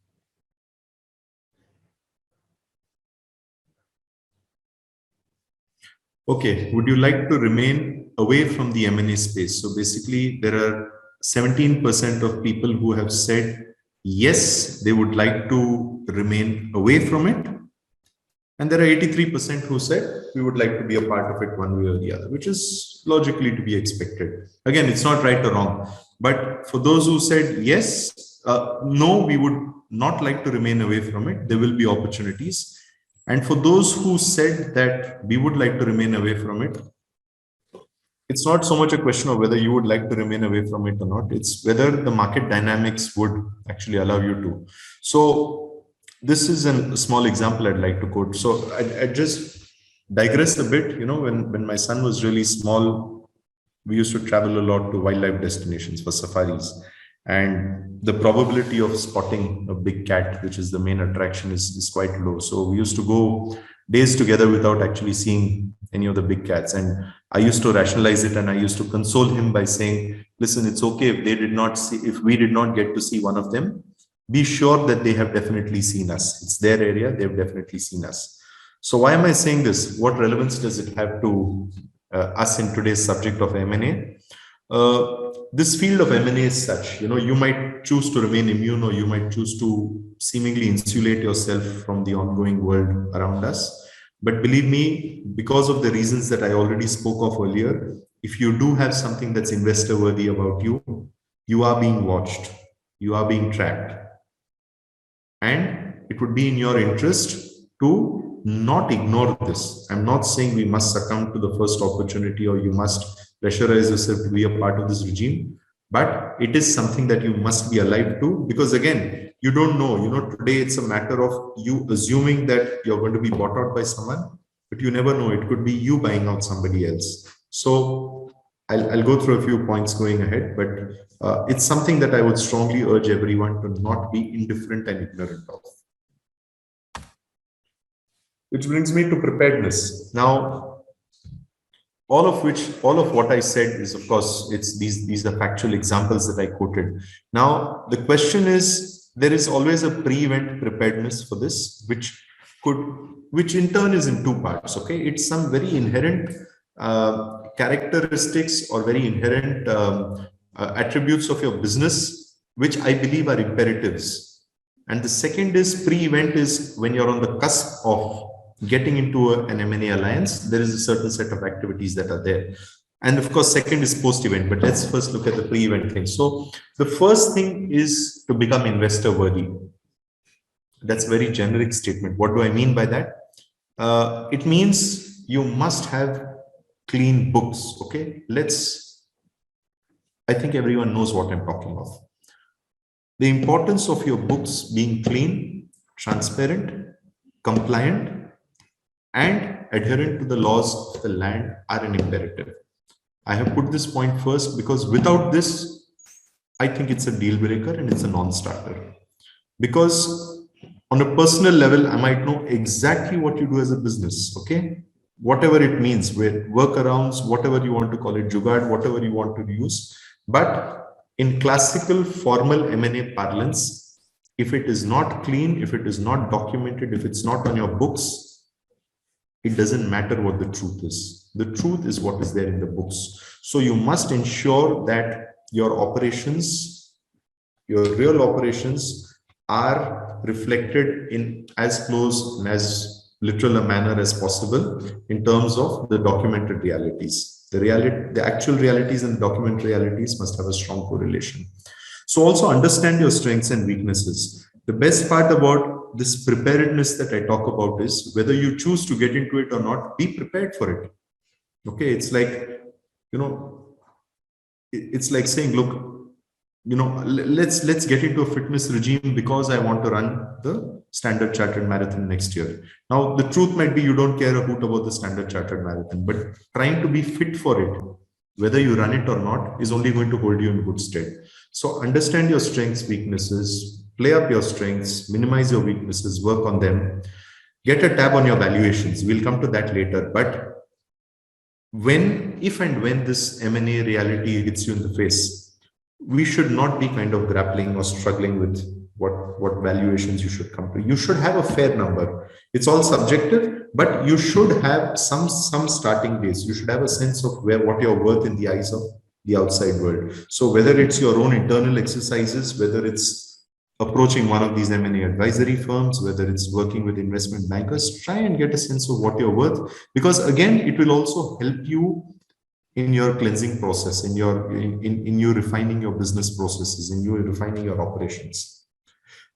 Okay, would you like to remain away from the M&A space? So basically, there are 17% of people who have said yes, they would like to remain away from it. And there are 83% who said we would like to be a part of it one way or the other, which is logically to be expected. Again, it's not right or wrong. But for those who said yes, no, we would not like to remain away from it, there will be opportunities. And for those who said that we would like to remain away from it, it's not so much a question of whether you would like to remain away from it or not. It's whether the market dynamics would actually allow you to. So this is a small example I'd like to quote. So I just digress a bit. When my son was really small, we used to travel a lot to wildlife destinations for safaris. And the probability of spotting a big cat, which is the main attraction, is quite low. So we used to go days together without actually seeing any of the big cats. And I used to rationalize it, and I used to console him by saying, listen, it's okay if we did not get to see one of them, be sure that they have definitely seen us. It's their area. They've definitely seen us. So why am I saying this? What relevance does it have to us in today's subject of M&A? This field of M&A is such, you might choose to remain immune, or you might choose to seemingly insulate yourself from the ongoing world around us. But believe me, because of the reasons that I already spoke of earlier, if you do have something that's investor worthy about you, you are being watched, you are being tracked. And it would be in your interest to not ignore this. I'm not saying we must succumb to the first opportunity or you must pressurize yourself to be a part of this regime, but it is something that you must be alive to, because again, you don't know, today it's a matter of you assuming that you're going to be bought out by someone, but you never know. It could be you buying out somebody else. So I'll go through a few points going ahead, but it's something that I would strongly urge everyone to not be indifferent and ignorant of. Which brings me to preparedness. Now, all of what I said is, of course, these are factual examples that I quoted. Now, the question is, there is always a pre-event preparedness for this, which in turn is in two parts. Okay, it's some very inherent characteristics or very inherent attributes of your business, which I believe are imperatives. And the second is pre-event is when you're on the cusp of getting into an M&A alliance, there is a certain set of activities that are there. And of course, second is post-event, but let's first look at the pre-event thing. So the first thing is to become investor worthy. That's a very generic statement. What do I mean by that? It means you must have clean books. Okay, I think everyone knows what I'm talking of. The importance of your books being clean, transparent, compliant, and adherent to the laws of the land are an imperative. I have put this point first because without this, I think it's a deal breaker and it's a non-starter. Because on a personal level, I might know exactly what you do as a business, okay? Whatever it means, with workarounds, whatever you want to call it, jugaad, whatever you want to use. But in classical formal M&A parlance, if it is not clean, if it is not documented, if it's not on your books, it doesn't matter what the truth is. The truth is what is there in the books. So you must ensure that your operations, your real operations, are reflected in as close and as literal a manner as possible in terms of the documented realities. The actual realities and documented realities must have a strong correlation. So also understand your strengths and weaknesses. The best part about this preparedness that I talk about is whether you choose to get into it or not, be prepared for it. Okay, it's like, it's like saying, look, let's get into a fitness regime because I want to run the Standard Chartered Marathon next year. Now, the truth might be you don't care a hoot about the Standard Chartered Marathon, but trying to be fit for it, whether you run it or not, is only going to hold you in good stead. So understand your strengths, weaknesses, play up your strengths, minimize your weaknesses, work on them, get a tab on your valuations. We'll come to that later. But if and when this M&A reality hits you in the face, we should not be kind of grappling or struggling with what valuations you should come to. You should have a fair number. It's all subjective, but you should have some starting base. You should have a sense of what you're worth in the eyes of the outside world. So whether it's your own internal exercises, whether it's approaching one of these M&A advisory firms, whether it's working with investment bankers, try and get a sense of what you're worth, because again, it will also help you in your cleansing process, in you refining your business processes, in you refining your operations.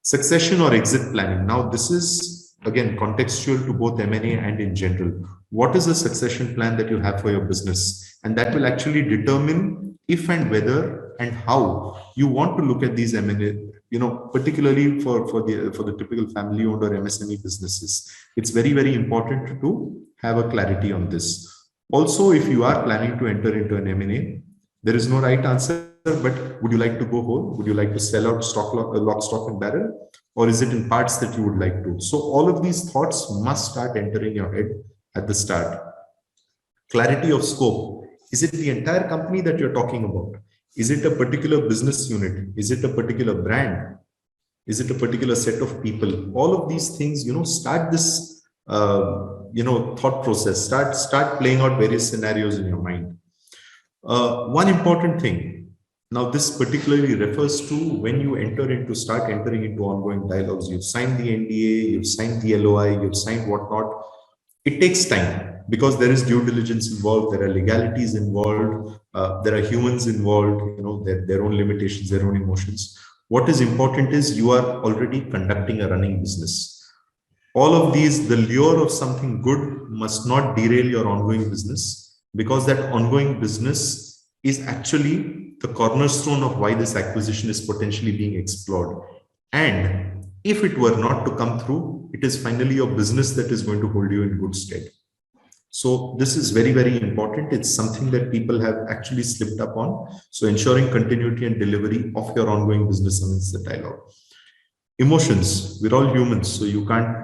Succession or exit planning. Now, this is again contextual to both M&A and in general. What is the succession plan that you have for your business? And that will actually determine if and whether and how you want to look at these M&A, particularly for the typical family-owned or MSME businesses. It's very, very important to have a clarity on this. Also, if you are planning to enter into an M&A, there is no right answer, but would you like to go whole? Would you like to sell out lock, stock and barrel? Or is it in parts that you would like to? So all of these thoughts must start entering your head at the start. Clarity of scope. Is it the entire company that you're talking about? Is it a particular business unit? Is it a particular brand? Is it a particular set of people? All of these things, start this, thought process. Start playing out various scenarios in your mind. One important thing. Now, this particularly refers to when you start entering into ongoing dialogues. You've signed the NDA, you've signed the LOI, you've signed whatnot. It takes time. because there is due diligence involved, there are legalities involved, there are humans involved, their own limitations, their own emotions. What is important is you are already conducting a running business. All of these, the lure of something good must not derail your ongoing business, because that ongoing business is actually the cornerstone of why this acquisition is potentially being explored. And if it were not to come through, it is finally your business that is going to hold you in good stead. So this is very, very important. It's something that people have actually slipped up on. So ensuring continuity and delivery of your ongoing business amidst the dialogue. Emotions, we're all humans, so you can't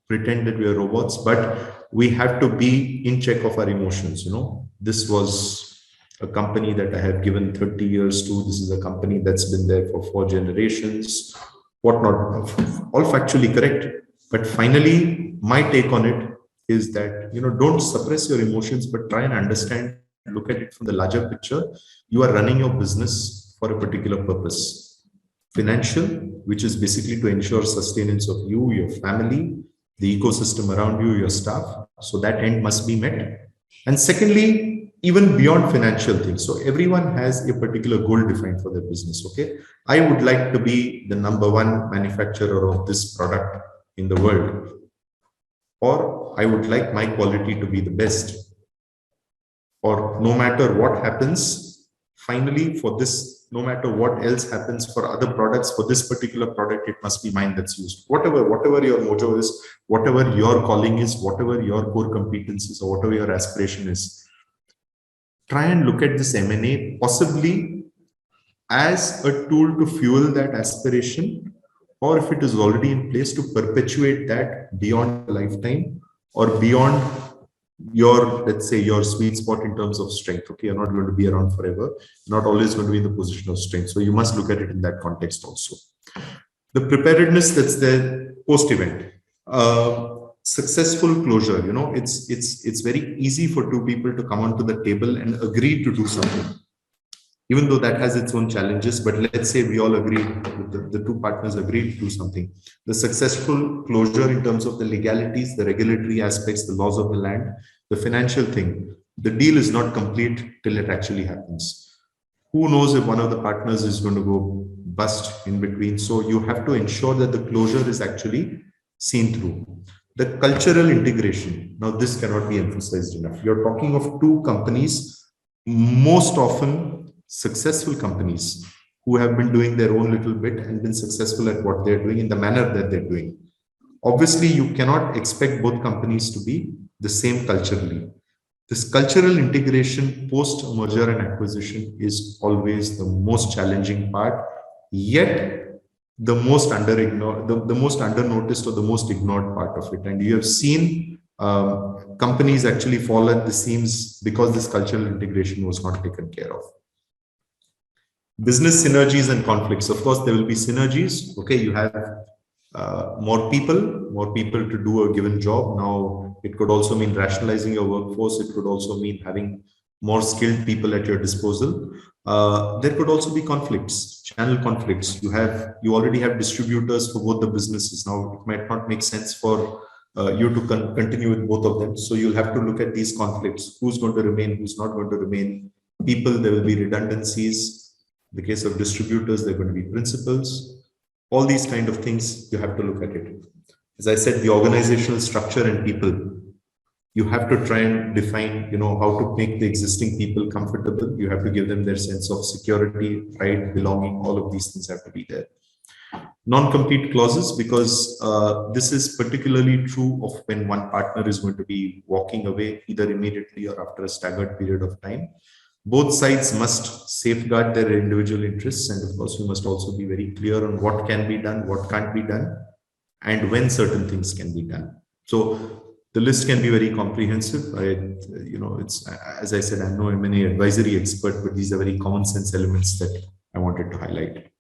pretend that we are robots, but we have to be in check of our emotions. This was a company that I have given 30 years to. This is a company that's been there for 4 generations, whatnot, all factually correct. But finally, my take on it is that, don't suppress your emotions, but try and understand, look at it from the larger picture. You are running your business for a particular purpose. Financial, which is basically to ensure sustenance of you, your family, the ecosystem around you, your staff. So that end must be met. And secondly, even beyond financial things. So everyone has a particular goal defined for their business. Okay. I would like to be the #1 manufacturer of this product in the world, or I would like my quality to be the best, or no matter what happens, finally for this, no matter what else happens for other products, for this particular product, it must be mine that's used. Whatever your mojo is, whatever your calling is, whatever your core competence is, or whatever your aspiration is, try and look at this M&A possibly as a tool to fuel that aspiration, or if it is already in place, to perpetuate that beyond a lifetime or beyond your, let's say, your sweet spot in terms of strength. Okay, you're not going to be around forever, not always going to be in the position of strength. So you must look at it in that context also. The preparedness that's there post-event. Successful closure, it's very easy for 2 people to come onto the table and agree to do something, even though that has its own challenges. But let's say we all agree, the 2 partners agree to do something. The successful closure in terms of the legalities, the regulatory aspects, the laws of the land, the financial thing, the deal is not complete till it actually happens. Who knows if one of the partners is going to go bust in between. So you have to ensure that the closure is actually seen through. The cultural integration. Now, this cannot be emphasized enough. You're talking of 2 companies, most often successful companies, who have been doing their own little bit and been successful at what they're doing in the manner that they're doing. Obviously, you cannot expect both companies to be the same culturally. This cultural integration post merger and acquisition is always the most challenging part, yet the most the most under noticed or the most ignored part of it. And you have seen companies actually fall at the seams because this cultural integration was not taken care of. Business synergies and conflicts. Of course, there will be synergies. Okay, you have more people to do a given job. Now, it could also mean rationalizing your workforce. It could also mean having more skilled people at your disposal. There could also be conflicts, channel conflicts. You already have distributors for both the businesses. Now, it might not make sense for you to continue with both of them. So you'll have to look at these conflicts. Who's going to remain? Who's not going to remain? People, there will be redundancies. In the case of distributors, there are going to be principals. All these kind of things, you have to look at it. As I said, the organizational structure and people, you have to try and define, how to make the existing people comfortable. You have to give them their sense of security, pride, belonging. All of these things have to be there. Non-compete clauses, because this is particularly true of when one partner is going to be walking away, either immediately or after a staggered period of time. Both sides must safeguard their individual interests, and of course, you must also be very clear on what can be done, what can't be done, and when certain things can be done. So the list can be very comprehensive. It's, as I said, I'm no M&A advisory expert, but these are very common sense elements that I wanted to highlight.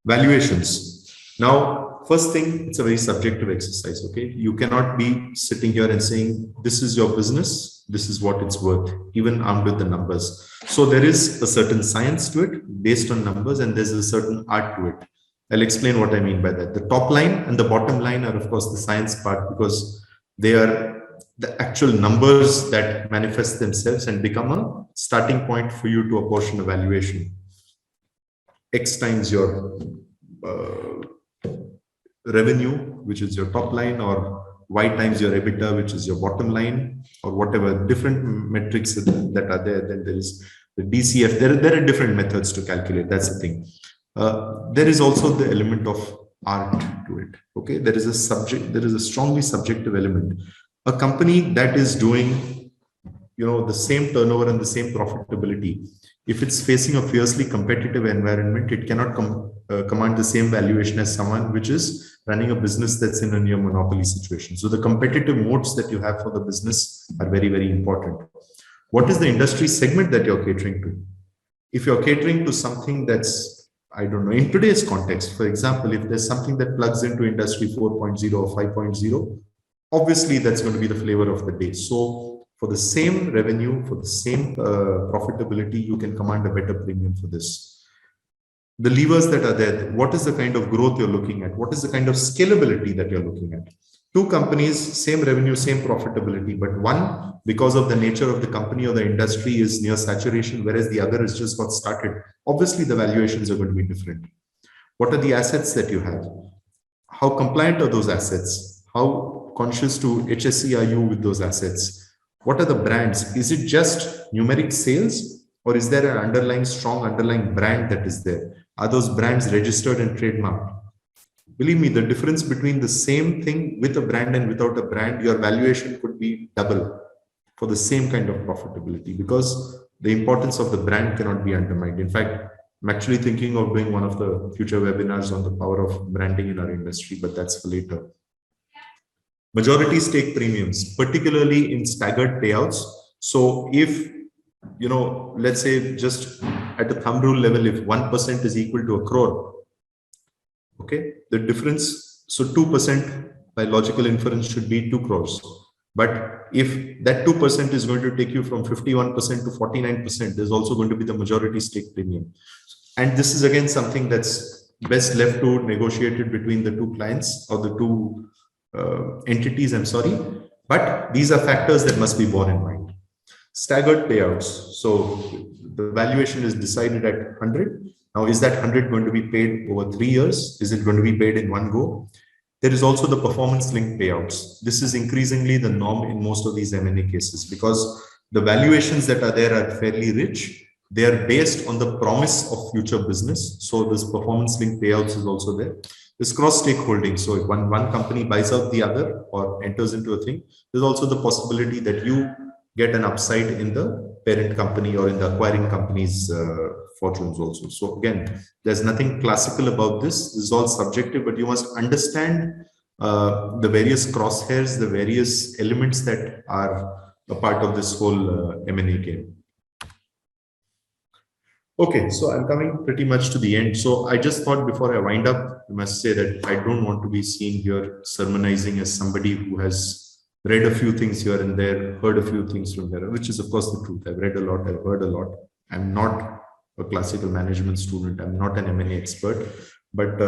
Valuations. Now, first thing, it's a very subjective exercise. Okay, you cannot be sitting here and saying this is your business, this is what it's worth, even armed with the numbers. So there is a certain science to it based on numbers, and there's a certain art to it. I'll explain what I mean by that. The top line and the bottom line are, of course, the science part, because they are the actual numbers that manifest themselves and become a starting point for you to apportion a valuation. X times your revenue, which is your top line, or Y times your EBITDA, which is your bottom line, or whatever different metrics that are there. Then there is the DCF. There are different methods to calculate. That's the thing. There is also the element of art to it. Okay, there is a strongly subjective element. A company that is doing, the same turnover and the same profitability, if it's facing a fiercely competitive environment, it cannot command the same valuation as someone which is running a business that's in a near monopoly situation. So the competitive moats that you have for the business are very, very important. What is the industry segment that you're catering to? If you're catering to something that's, I don't know, in today's context, for example, if there's something that plugs into industry 4.0 or 5.0, obviously that's going to be the flavor of the day. So for the same revenue, for the same profitability, you can command a better premium for this. The levers that are there, what is the kind of growth you're looking at? What is the kind of scalability that you're looking at? Two companies, same revenue, same profitability, but one, because of the nature of the company or the industry, is near saturation, whereas the other has just got started. Obviously, the valuations are going to be different. What are the assets that you have? How compliant are those assets? How conscious to HSE are you with those assets? What are the brands? Is it just numeric sales, or is there an strong underlying brand that is there? Are those brands registered and trademarked? Believe me, the difference between the same thing with a brand and without a brand, your valuation could be double for the same kind of profitability, because the importance of the brand cannot be undermined. In fact, I'm actually thinking of doing one of the future webinars on the power of branding in our industry, but that's for later. Majority stake premiums, particularly in staggered payouts. So if, let's say just at a thumb rule level, if 1% is equal to a crore, okay, the difference, so 2% by logical inference should be 2 crores. But if that 2% is going to take you from 51% to 49%, there's also going to be the majority stake premium. And this is again something that's best left to negotiated between the two clients or the two entities, I'm sorry. But these are factors that must be borne in mind. Staggered payouts. So the valuation is decided at 100. Now, is that 100 going to be paid over 3 years? Is it going to be paid in one go? There is also the performance-linked payouts. This is increasingly the norm in most of these M&A cases, because the valuations that are there are fairly rich. They are based on the promise of future business. So this performance-linked payouts is also there. This cross-stakeholding. So if one company buys out the other or enters into a thing, there's also the possibility that you get an upside in the parent company or in the acquiring company's fortunes also. So again, there's nothing classical about this. This is all subjective, but you must understand the various crosshairs, the various elements that are a part of this whole M&A game. Okay, so I'm coming pretty much to the end. So I just thought before I wind up, I must say that I don't want to be seen here sermonizing as somebody who has read a few things here and there, heard a few things from there, which is of course the truth. I've read a lot, I've heard a lot. I'm not a classical management student. I'm not an M&A expert, but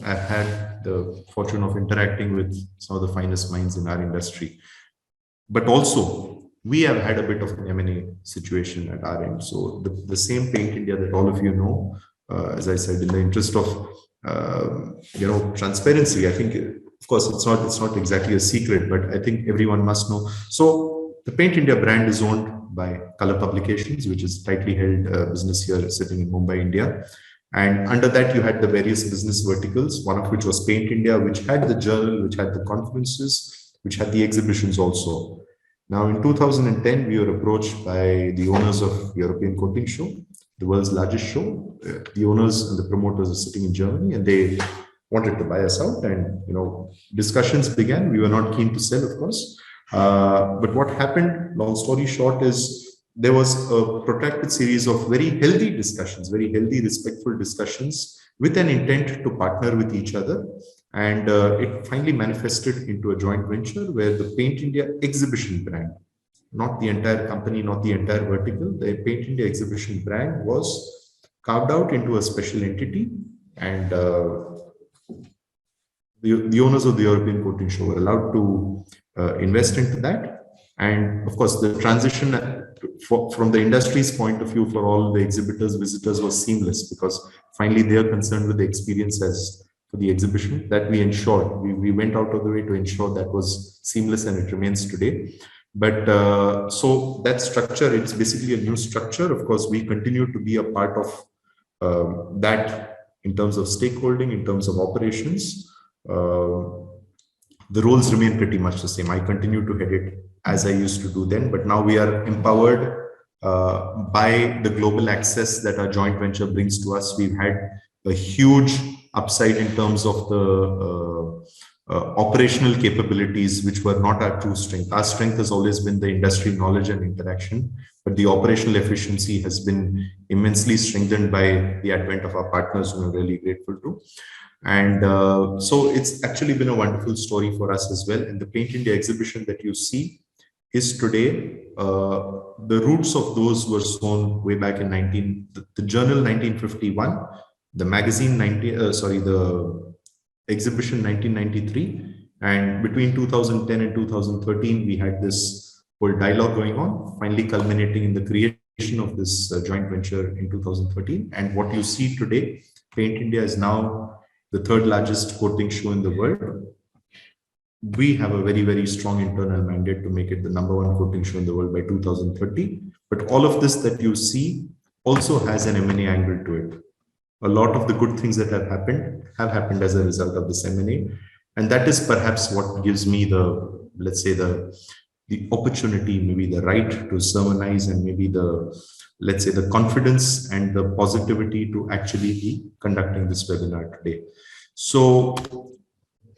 I've had the fortune of interacting with some of the finest minds in our industry. But also, we have had a bit of an M&A situation at our end. So the same Paint India that all of you know, as I said, in the interest of transparency, I think, of course, it's not exactly a secret, but I think everyone must know. So the Paint India brand is owned by Color Publications, which is tightly held business here sitting in Mumbai, India. And under that, you had the various business verticals, one of which was Paint India, which had the journal, which had the conferences, which had the exhibitions also. Now, in 2010, we were approached by the owners of European Coating Show, the world's largest show. The owners and the promoters are sitting in Germany, and they wanted to buy us out. And discussions began. We were not keen to sell, of course. But what happened, long story short, is there was a protracted series of very healthy discussions, very healthy, respectful discussions with an intent to partner with each other. And it finally manifested into a joint venture where the Paint India exhibition brand, not the entire company, not the entire vertical, the Paint India exhibition brand was carved out into a special entity. And the owners of the European Coating Show were allowed to invest into that. And of course, the transition from the industry's point of view for all the exhibitors, visitors was seamless, because finally they are concerned with the experience as for the exhibition that we ensured. We went out of the way to ensure that was seamless, and it remains today. But so that structure, it's basically a new structure. Of course, we continue to be a part of that in terms of stakeholding, in terms of operations. The roles remain pretty much the same. I continue to head it as I used to do then, but now we are empowered by the global access that our joint venture brings to us. We've had a huge upside in terms of the operational capabilities, which were not our true strength. Our strength has always been the industry knowledge and interaction, but the operational efficiency has been immensely strengthened by the advent of our partners, whom we're really grateful to. And so it's actually been a wonderful story for us as well. And the Paint India exhibition that you see is today, the roots of those were sown way back in the journal 1951, the magazine the exhibition 1993, and between 2010 and 2013 we had this whole dialogue going on, finally culminating in the creation of this joint venture in 2013. And what you see today, Paint India is now the third largest coating show in the world. We have a very, very strong internal mandate to make it the #1 coating show in the world by 2030. But all of this that you see also has an M&A angle to it. A lot of the good things that have happened as a result of this M&A. And that is perhaps what gives me the, let's say, the opportunity, maybe the right to sermonize, and maybe the, let's say, the confidence and the positivity to actually be conducting this webinar today. So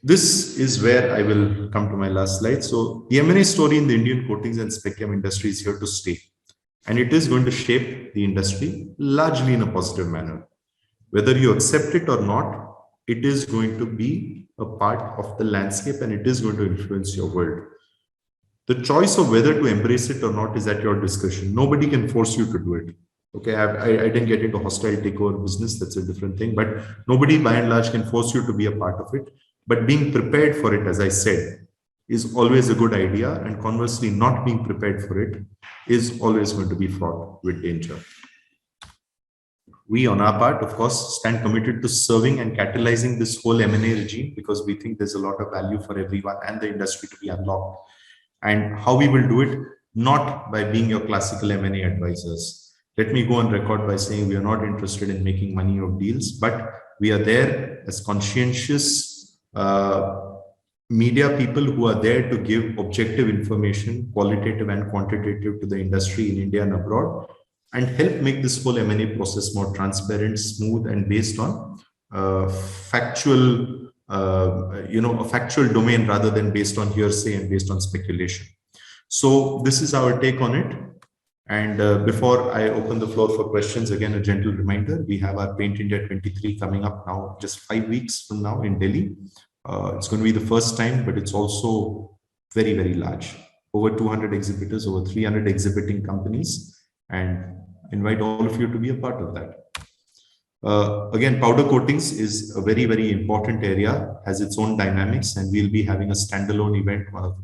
this is where I will come to my last slide. So the M&A story in the Indian coatings and spec chem industry is here to stay. And it is going to shape the industry largely in a positive manner. Whether you accept it or not, it is going to be a part of the landscape, and it is going to influence your world. The choice of whether to embrace it or not is at your discretion. Nobody can force you to do it. Okay, I didn't get into hostile takeover business. That's a different thing. But nobody, by and large, can force you to be a part of it. But being prepared for it, as I said, is always a good idea. And conversely, not being prepared for it is always going to be fraught with danger. We, on our part, of course, stand committed to serving and catalyzing this whole M&A regime, because we think there's a lot of value for everyone and the industry to be unlocked. And how we will do it, not by being your classical M&A advisors. Let me go on record by saying we are not interested in making money of deals, but we are there as conscientious media people who are there to give objective information, qualitative and quantitative, to the industry in India and abroad, and help make this whole M&A process more transparent, smooth, and based on factual, a factual domain rather than based on hearsay and based on speculation. So this is our take on it. And before I open the floor for questions, again, a gentle reminder, we have our Paint India 23 coming up now, just 5 weeks from now in Delhi. It's going to be the first time, but it's also very, very large. Over 200 exhibitors, over 300 exhibiting companies, and invite all of you to be a part of that. Again, powder coatings is a very, very important area, has its own dynamics, and we'll be having a standalone event, one of the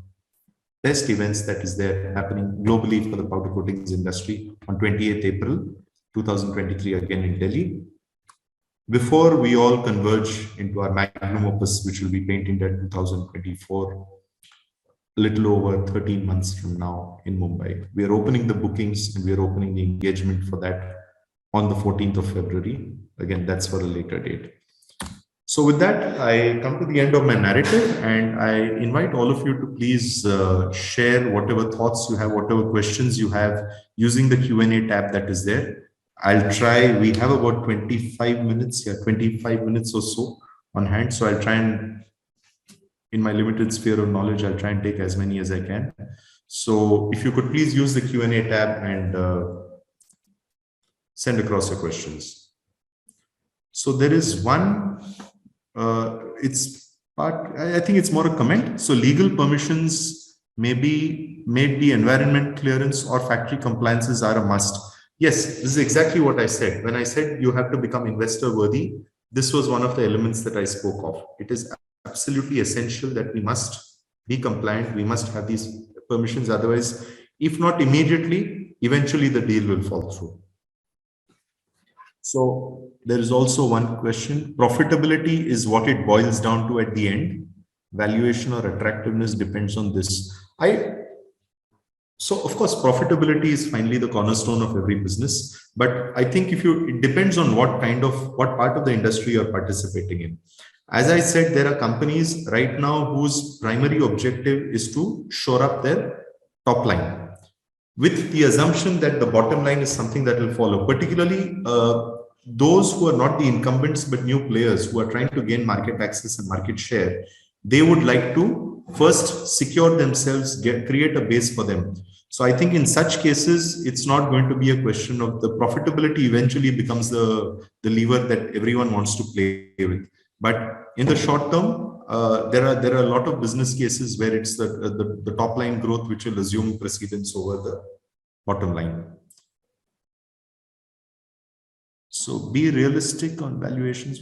best events that is there happening globally for the powder coatings industry on 28th April 2023, again in Delhi. Before we all converge into our magnum opus, which will be Paint India 2024, a little over 13 months from now in Mumbai. We are opening the bookings and we are opening the engagement for that on the 14th of February. Again, that's for a later date. So with that, I come to the end of my narrative, and I invite all of you to please share whatever thoughts you have, whatever questions you have, using the Q&A tab that is there. I'll try, we have about 25 minutes, 25 minutes or so on hand. So I'll try and, in my limited sphere of knowledge, I'll try and take as many as I can. So if you could please use the Q&A tab and send across your questions. So there is one, I think it's more a comment. So legal permissions made the environment clearance or factory compliances are a must. Yes, this is exactly what I said. When I said you have to become investor worthy, this was one of the elements that I spoke of. It is absolutely essential that we must be compliant. We must have these permissions. Otherwise, if not immediately, eventually the deal will fall through. So there is also one question. Profitability is what it boils down to at the end. Valuation or attractiveness depends on this. So of course, profitability is finally the cornerstone of every business. But I think it depends on what part of the industry you're participating in. As I said, there are companies right now whose primary objective is to shore up their top line, with the assumption that the bottom line is something that will follow, particularly those who are not the incumbents but new players who are trying to gain market access and market share. They would like to first secure themselves, create a base for them. So I think in such cases, it's not going to be a question of the profitability eventually becomes the lever that everyone wants to play with. But in the short term, there are a lot of business cases where it's the top line growth which will assume precedence over the bottom line. So be realistic on valuations.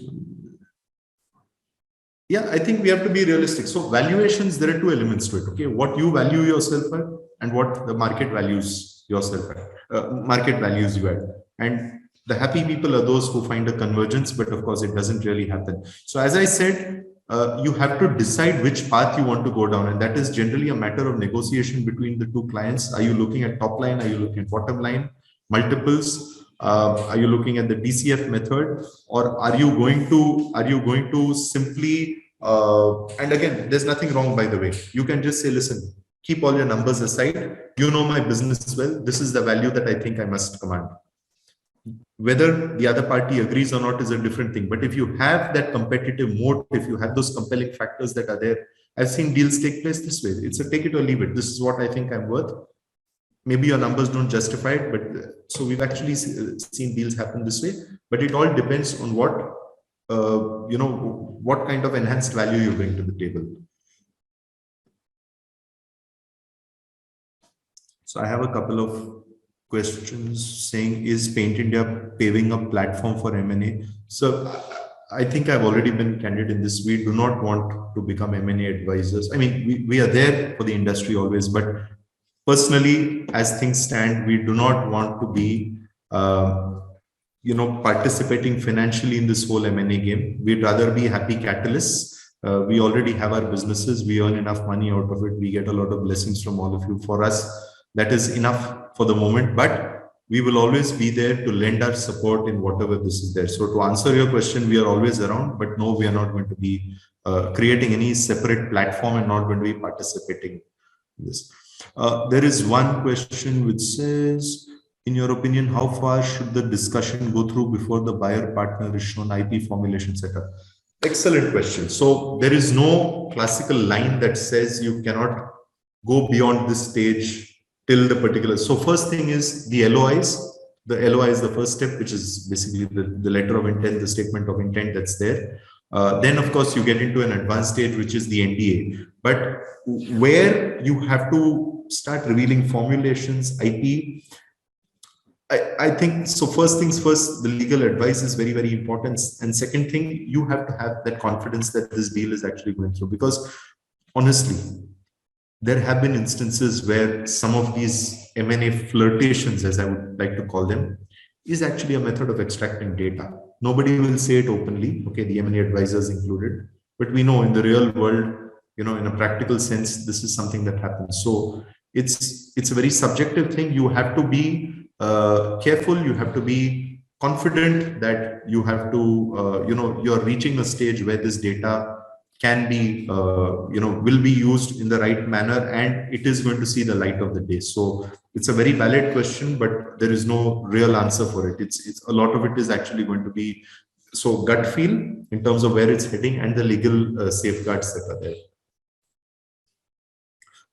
Yeah, I think we have to be realistic. So valuations, there are two elements to it. Okay, what you value yourself at and what the market values yourself at, market values you at. And the happy people are those who find a convergence, but of course it doesn't really happen. So as I said, you have to decide which path you want to go down. And that is generally a matter of negotiation between the two clients. Are you looking at top line? Are you looking at bottom line? Multiples? Are you looking at the DCF method, or are you going to simply and again, there's nothing wrong, by the way. You can just say, listen, keep all your numbers aside. You know my business well. This is the value that I think I must command. Whether the other party agrees or not is a different thing. But if you have that competitive moat, if you have those compelling factors that are there, I've seen deals take place this way. It's a take it or leave it. This is what I think I'm worth. Maybe your numbers don't justify it, but so we've actually seen deals happen this way. But it all depends on what what kind of enhanced value you bring to the table. So I have a couple of questions saying, is PAINTINDIA paving a platform for M&A? So I think I've already been candid in this. We do not want to become M&A advisors. I mean, we are there for the industry always, but personally, as things stand, we do not want to be, participating financially in this whole M&A game. We'd rather be happy catalysts. We already have our businesses. We earn enough money out of it. We get a lot of blessings from all of you. For us, that is enough for the moment, but we will always be there to lend our support in whatever this is there. So to answer your question, we are always around, but no, we are not going to be creating any separate platform and not going to be participating in this. There is one question which says, in your opinion, how far should the discussion go through before the buyer partner is shown IP formulation setup? Excellent question. So there is no classical line that says you cannot go beyond this stage till the particular. So first thing is the LOIs. The LOI is the first step, which is basically the letter of intent, the statement of intent that's there. Then, of course, you get into an advanced stage, which is the NDA. But where you have to start revealing formulations, IP, I think, so first things first, the legal advice is very, very important. And second thing, you have to have that confidence that this deal is actually going through. Because honestly, there have been instances where some of these M&A flirtations, as I would like to call them, is actually a method of extracting data. Nobody will say it openly, okay, the M&A advisors included, but we know in the real world, in a practical sense, this is something that happens. So it's a very subjective thing. You have to be careful. You have to be confident that you have to, you're reaching a stage where this data can be, will be used in the right manner, and it is going to see the light of the day. So it's a very valid question, but there is no real answer for it. It's a lot of it is actually going to be so gut feel in terms of where it's heading and the legal safeguards that are there.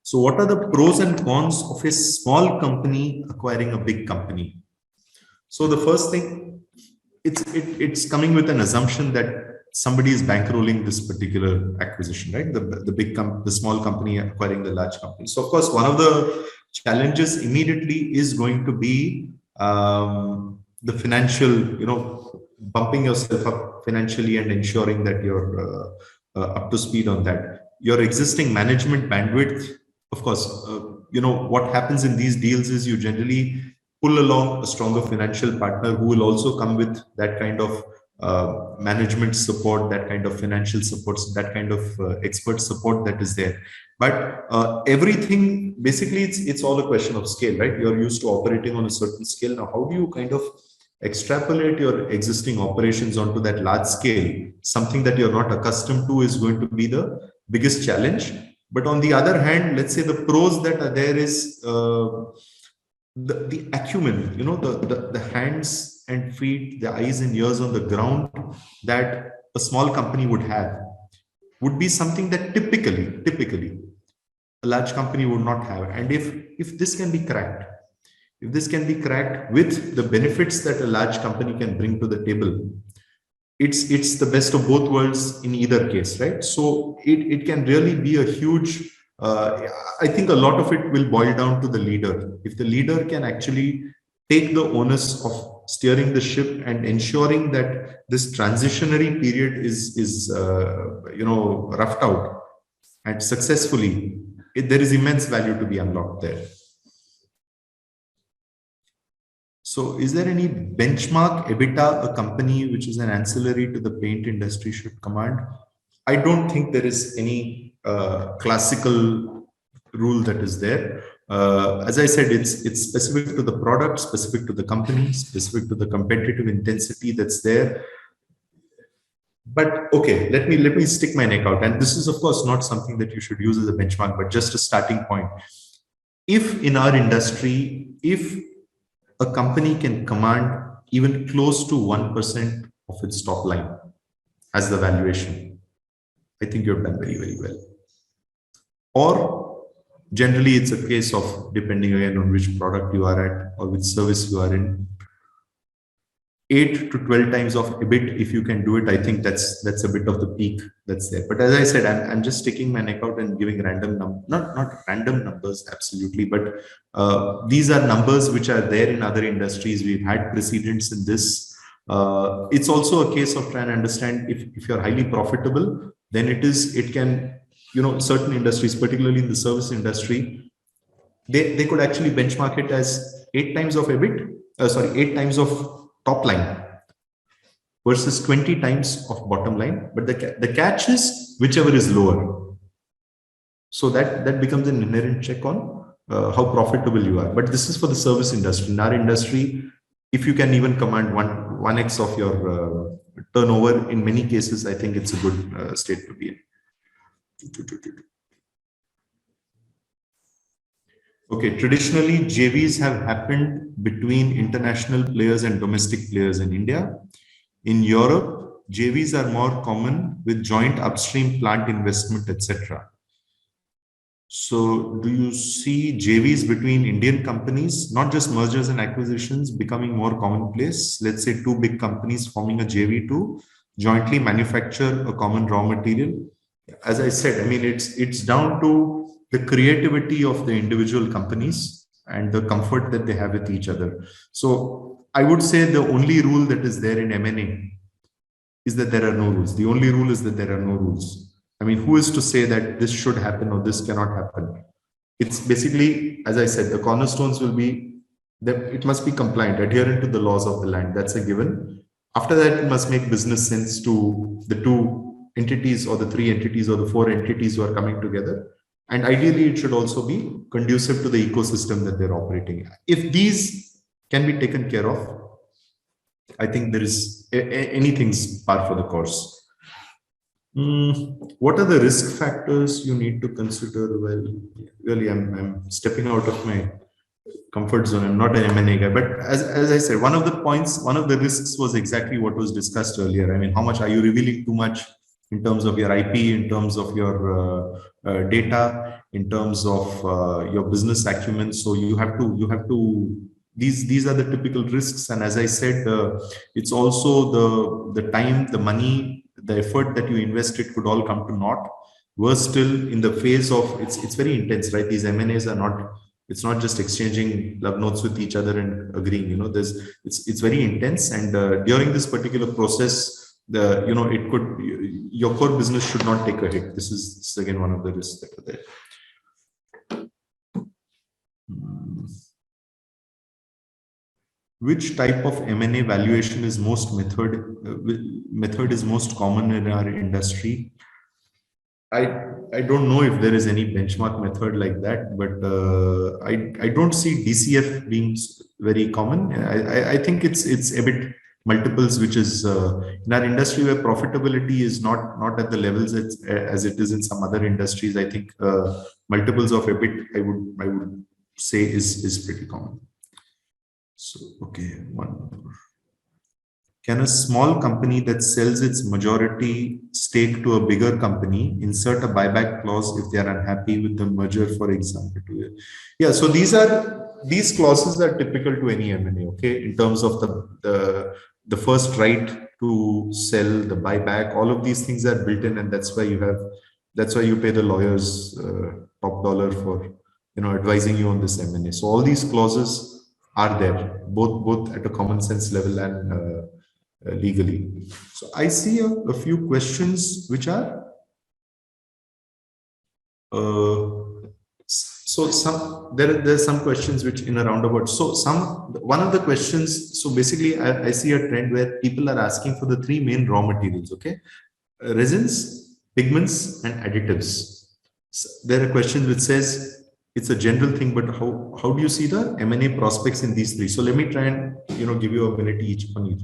So what are the pros and cons of a small company acquiring a big company? So the first thing, it's coming with an assumption that somebody is bankrolling this particular acquisition, right? The small company acquiring the large company. So of course, one of the challenges immediately is going to be the financial, bumping yourself up financially and ensuring that you're up to speed on that. Your existing management bandwidth, of course, what happens in these deals is you generally pull along a stronger financial partner who will also come with that kind of management support, that kind of financial support, that kind of expert support that is there. But everything, basically, it's all a question of scale, right? You're used to operating on a certain scale. Now, how do you kind of extrapolate your existing operations onto that large scale? Something that you're not accustomed to is going to be the biggest challenge. But on the other hand, let's say the pros that are there is the acumen, the hands and feet, the eyes and ears on the ground that a small company would have would be something that typically a large company would not have. And if this can be cracked, with the benefits that a large company can bring to the table, it's the best of both worlds in either case, right? So it can really be a huge, I think a lot of it will boil down to the leader. If the leader can actually take the onus of steering the ship and ensuring that this transitionary period is roughed out and successfully, there is immense value to be unlocked there. So is there any benchmark EBITDA a company which is an ancillary to the paint industry should command? I don't think there is any classical rule that is there. As I said, it's specific to the product, specific to the company, specific to the competitive intensity that's there. But okay, let me stick my neck out. And this is, of course, not something that you should use as a benchmark, but just a starting point. If in our industry, if a company can command even close to 1% of its top line as the valuation, I think you've done very, very well. Or generally, it's a case of, depending again on which product you are at or which service you are in, 8 to 12 times of EBIT. If you can do it, I think that's a bit of the peak that's there. But as I said, I'm just sticking my neck out and giving random numbers, not random numbers, absolutely, but these are numbers which are there in other industries. We've had precedents in this. It's also a case of trying to understand if you're highly profitable, then it can, certain industries, particularly in the service industry, they could actually benchmark it as 8 times of EBIT, 8 times of top line versus 20 times of bottom line. But the catch is whichever is lower. So that becomes an inherent check on how profitable you are. But this is for the service industry. In our industry, if you can even command 1x of your turnover, in many cases, I think it's a good state to be in. Okay, traditionally, JVs have happened between international players and domestic players in India. In Europe, JVs are more common with joint upstream plant investment, etc. So do you see JVs between Indian companies, not just mergers and acquisitions, becoming more commonplace? Let's say 2 big companies forming a JV to jointly manufacture a common raw material. As I said, I mean, it's down to the creativity of the individual companies and the comfort that they have with each other. So I would say the only rule that is there in M&A is that there are no rules. The only rule is that there are no rules. I mean, who is to say that this should happen or this cannot happen? It's basically, as I said, the cornerstones will be that it must be compliant, adherent to the laws of the land. That's a given. After that, it must make business sense to the 2 entities or the 3 entities or the 4 entities who are coming together. And ideally, it should also be conducive to the ecosystem that they're operating in. If these can be taken care of, I think there is anything's par for the course. What are the risk factors you need to consider? Well, really, I'm stepping out of my comfort zone. I'm not an M&A guy, but as I said, one of the risks was exactly what was discussed earlier. I mean, how much are you revealing too much in terms of your IP, in terms of your data, in terms of your business acumen? So you have to. These are the typical risks, and as I said, it's also the time, the money, the effort that you invested could all come to naught. We're still in the phase of it's very intense, right? These M&As are not. It's not just exchanging love notes with each other and agreeing. It's very intense, and during this particular process, your core business should not take a hit. This is again one of the risks that are there. Hmm. Which type of M&A valuation is method is most common in our industry? I don't know if there is any benchmark method like that, but I don't see DCF being very common. I think it's a bit multiples, which is in our industry where profitability is not at the levels as it is in some other industries. I think multiples of EBIT I would say is pretty common. So okay, one more. Can a small company that sells its majority stake to a bigger company insert a buyback clause if they are unhappy with the merger, for example? Yeah, so these clauses are typical to any M&A, okay, in terms of the first right to sell, the buyback, all of these things are built in, and that's why you pay the lawyers top dollar for advising you on this M&A. So all these clauses are there, both at a common sense level and legally. So I see a few questions which are so there's some questions which in a roundabout. So one of the questions. So basically, I see a trend where people are asking for the three main raw materials. Okay, resins, pigments, and additives. So there are questions which says it's a general thing, but how do you see the M&A prospects in these three? So let me try and give you a minute each on each.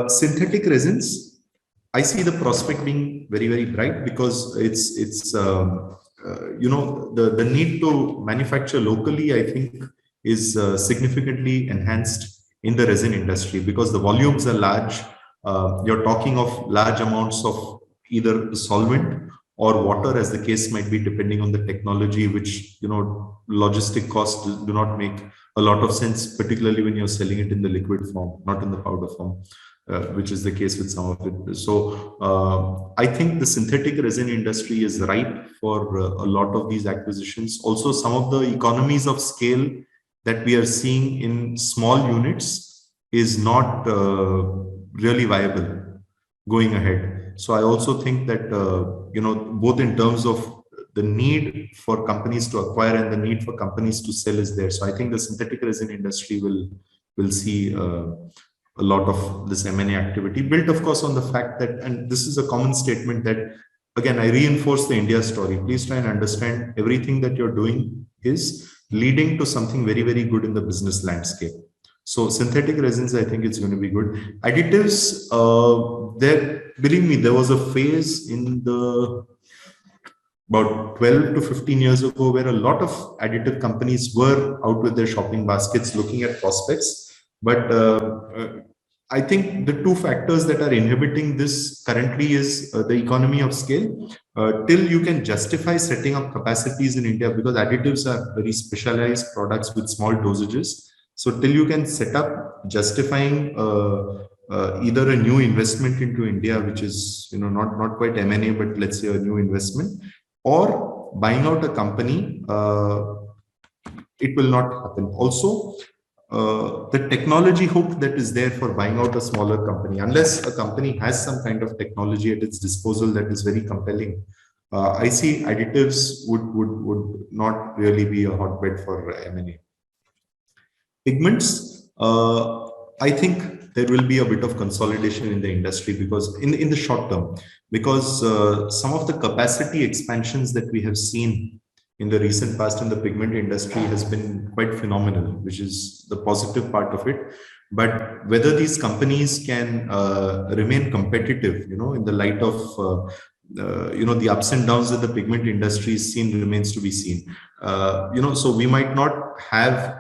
Synthetic resins, I see the prospect being very, very bright because the need to manufacture locally, I think, is significantly enhanced in the resin industry because the volumes are large. You're talking of large amounts of either solvent or water, as the case might be, depending on the technology, which logistic costs do not make a lot of sense, particularly when you're selling it in the liquid form, not in the powder form. Which is the case with some of it. So I think the synthetic resin industry is ripe for a lot of these acquisitions. Also, some of the economies of scale that we are seeing in small units is not really viable going ahead. So I also think that both in terms of the need for companies to acquire and the need for companies to sell is there. So I think the synthetic resin industry will see a lot of this M&A activity, built, of course, on the fact that, and this is a common statement that, again, I reinforce the India story. Please try and understand everything that you're doing is leading to something very, very good in the business landscape. So synthetic resins, I think it's going to be good. Additives, believe me, there was a phase in the about 12 to 15 years ago where a lot of additive companies were out with their shopping baskets looking at prospects. But I think the two factors that are inhibiting this currently is the economy of scale. Till you can justify setting up capacities in India, because additives are very specialized products with small dosages. So till you can set up justifying either a new investment into India, which is not quite M&A, but let's say a new investment, or buying out a company, it will not happen. Also, the technology hook that is there for buying out a smaller company, unless a company has some kind of technology at its disposal that is very compelling, I see additives would not really be a hotbed for M&A. Pigments, I think there will be a bit of consolidation in the industry because in the short term, because some of the capacity expansions that we have seen in the recent past in the pigment industry has been quite phenomenal, which is the positive part of it. But whether these companies can remain competitive, in the light of the ups and downs that the pigment industry is seen remains to be seen. So we might not have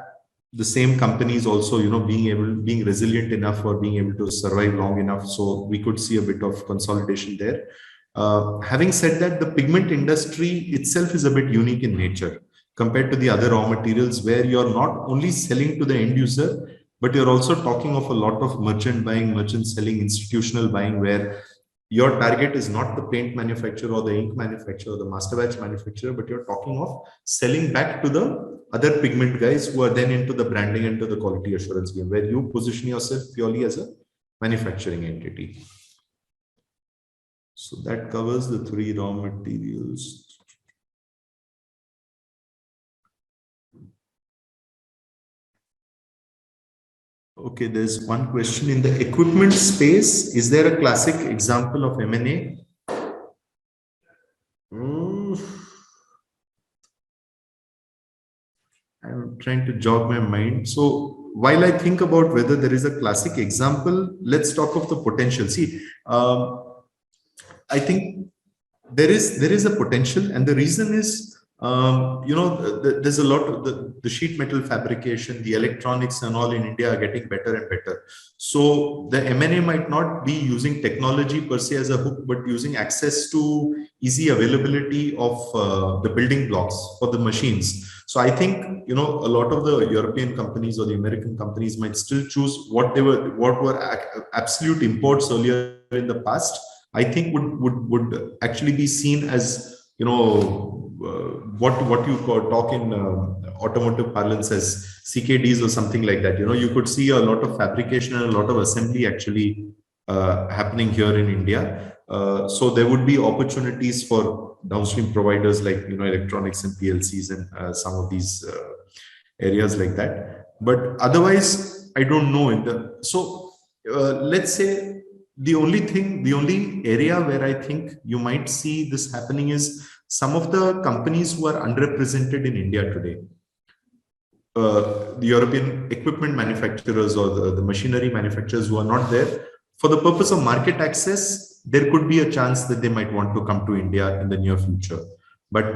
the same companies also, being resilient enough or being able to survive long enough. So we could see a bit of consolidation there. Having said that, the pigment industry itself is a bit unique in nature compared to the other raw materials, where you're not only selling to the end user, but you're also talking of a lot of merchant buying, merchant selling, institutional buying, where your target is not the paint manufacturer or the ink manufacturer or the master batch manufacturer, but you're talking of selling back to the other pigment guys who are then into the branding and to the quality assurance game, where you position yourself purely as a manufacturing entity. So that covers the three raw materials. Okay, there's one question in the equipment space. Is there a classic example of M&A? I'm trying to jog my mind. So while I think about whether there is a classic example, let's talk of the potential. See, I think there is a potential, and the reason is there's a lot of the sheet metal fabrication, the electronics and all in India are getting better and better. So the M&A might not be using technology per se as a hook, but using access to easy availability of the building blocks for the machines. So I think a lot of the European companies or the American companies might still choose what were absolute imports earlier in the past. I think would actually be seen as what you talk in automotive parlance as CKDs or something like that. You could see a lot of fabrication and a lot of assembly actually happening here in India. So there would be opportunities for downstream providers like electronics and PLCs and some of these areas like that. But otherwise, I don't know. Let's say the only area where I think you might see this happening is some of the companies who are underrepresented in India today. The European equipment manufacturers or the machinery manufacturers who are not there, for the purpose of market access, there could be a chance that they might want to come to India in the near future. But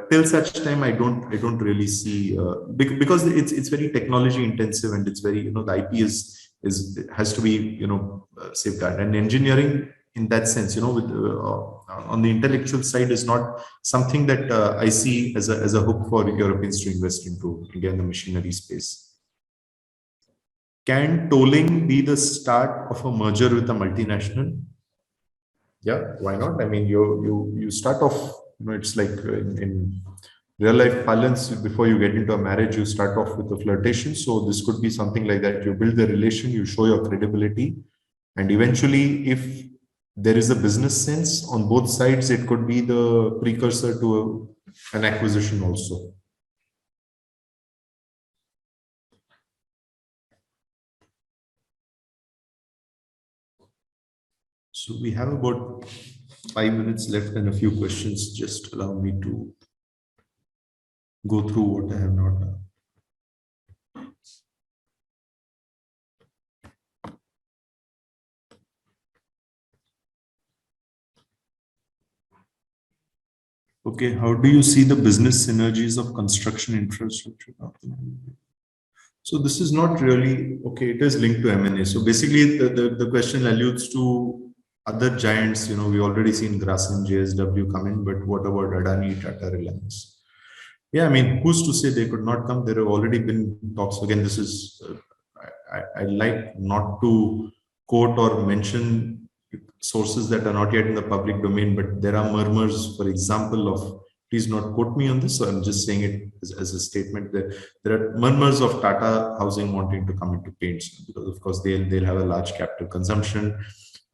till such time, I don't really see because it's very technology intensive and it's very the IP has to be safeguarded, and engineering in that sense with on the intellectual side is not something that I see as a hook for Europeans to invest into India in the machinery space. Can tolling be the start of a merger with a multinational? Yeah, why not? I mean, you start off, it's like in real life parlance, before you get into a marriage, you start off with a flirtation. So this could be something like that. You build the relation, you show your credibility, and eventually, if there is a business sense on both sides, it could be the precursor to an acquisition also. So we have about 5 minutes left and a few questions. Just allow me to go through what I have not done. Okay, how do you see the business synergies of construction infrastructure? So this is not really, okay, it is linked to M&A. So basically the question alludes to other giants, we already seen Grasim, JSW come in, but what about Adani, Tata, Reliance? Yeah, I mean, who's to say they could not come? There have already been talks. Again, this is, I like not to quote or mention sources that are not yet in the public domain, but there are murmurs, for example, of, please not quote me on this, so I'm just saying it as a statement, that there are murmurs of Tata Housing wanting to come into paints, because of course they'll have a large capital consumption.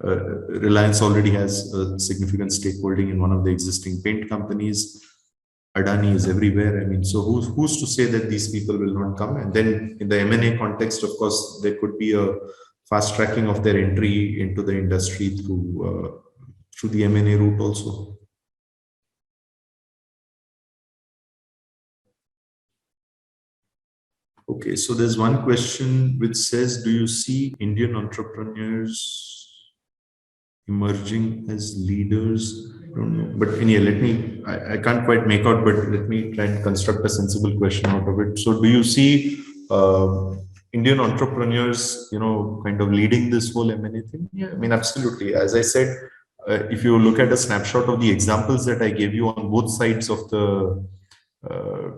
Reliance already has a significant stakeholding in one of the existing paint companies. Adani is everywhere. I mean, so who's to say that these people will not come? And then in the M&A context, of course, there could be a fast tracking of their entry into the industry through the M&A route also. Okay, so there's one question which says, do you see Indian entrepreneurs emerging as leaders? I don't know, but anyway, I can't quite make out, but let me try and construct a sensible question out of it. So do you see Indian entrepreneurs, kind of leading this whole M&A thing? Yeah, I mean, absolutely. As I said, if you look at a snapshot of the examples that I gave you on both sides of the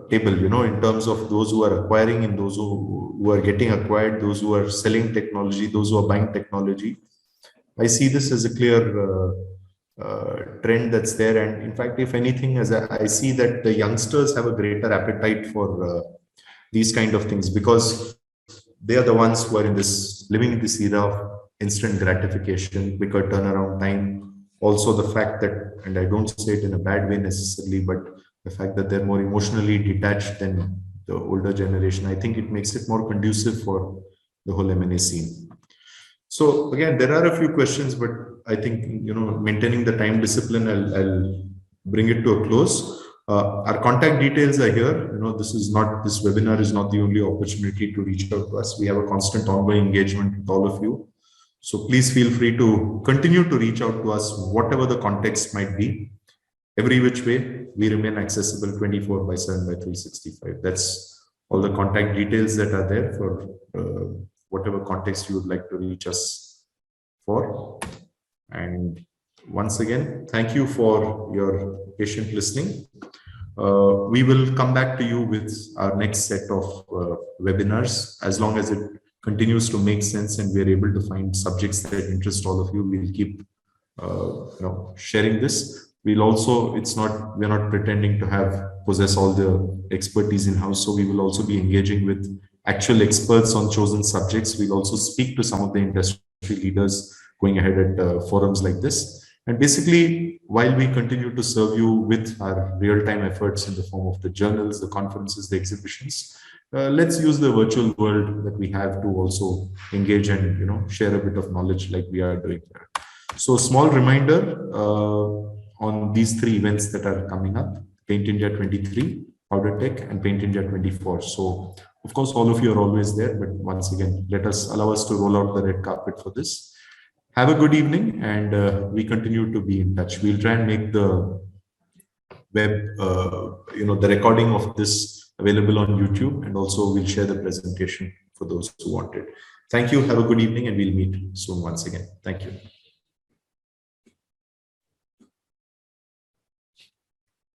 table, in terms of those who are acquiring and those who are getting acquired, those who are selling technology, those who are buying technology, I see this as a clear trend that's there. And in fact, if anything, as I see that the youngsters have a greater appetite for these kind of things, because they are the ones who are living in this era of instant gratification, quicker turnaround time. Also the fact that, and I don't say it in a bad way necessarily, but the fact that they're more emotionally detached than the older generation, I think it makes it more conducive for the whole M&A scene. So again, there are a few questions, but I think, maintaining the time discipline, I'll bring it to a close. Our contact details are here. This webinar is not the only opportunity to reach out to us. We have a constant ongoing engagement with all of you. So please feel free to continue to reach out to us, whatever the context might be. Every which way, we remain accessible 24/7 by 365. That's all the contact details that are there for whatever context you would like to reach us for. And once again, thank you for your patient listening. We will come back to you with our next set of webinars. As long as it continues to make sense and we're able to find subjects that interest all of you, we'll keep sharing this. We're not pretending to possess all the expertise in-house. So we will also be engaging with actual experts on chosen subjects. We'll also speak to some of the industry leaders going ahead at forums like this. And basically, while we continue to serve you with our real-time efforts in the form of the journals, the conferences, the exhibitions, let's use the virtual world that we have to also engage and share a bit of knowledge like we are doing here. So, small reminder on these 3 events that are coming up: Paint India 23, Powder Tech, and Paint India 24. So, of course, all of you are always there, but once again, allow us to roll out the red carpet for this. Have a good evening, and we continue to be in touch. We'll try and make the web, the recording of this available on YouTube, and also we'll share the presentation for those who want it. Thank you. Have a good evening, and we'll meet soon once again. Thank you.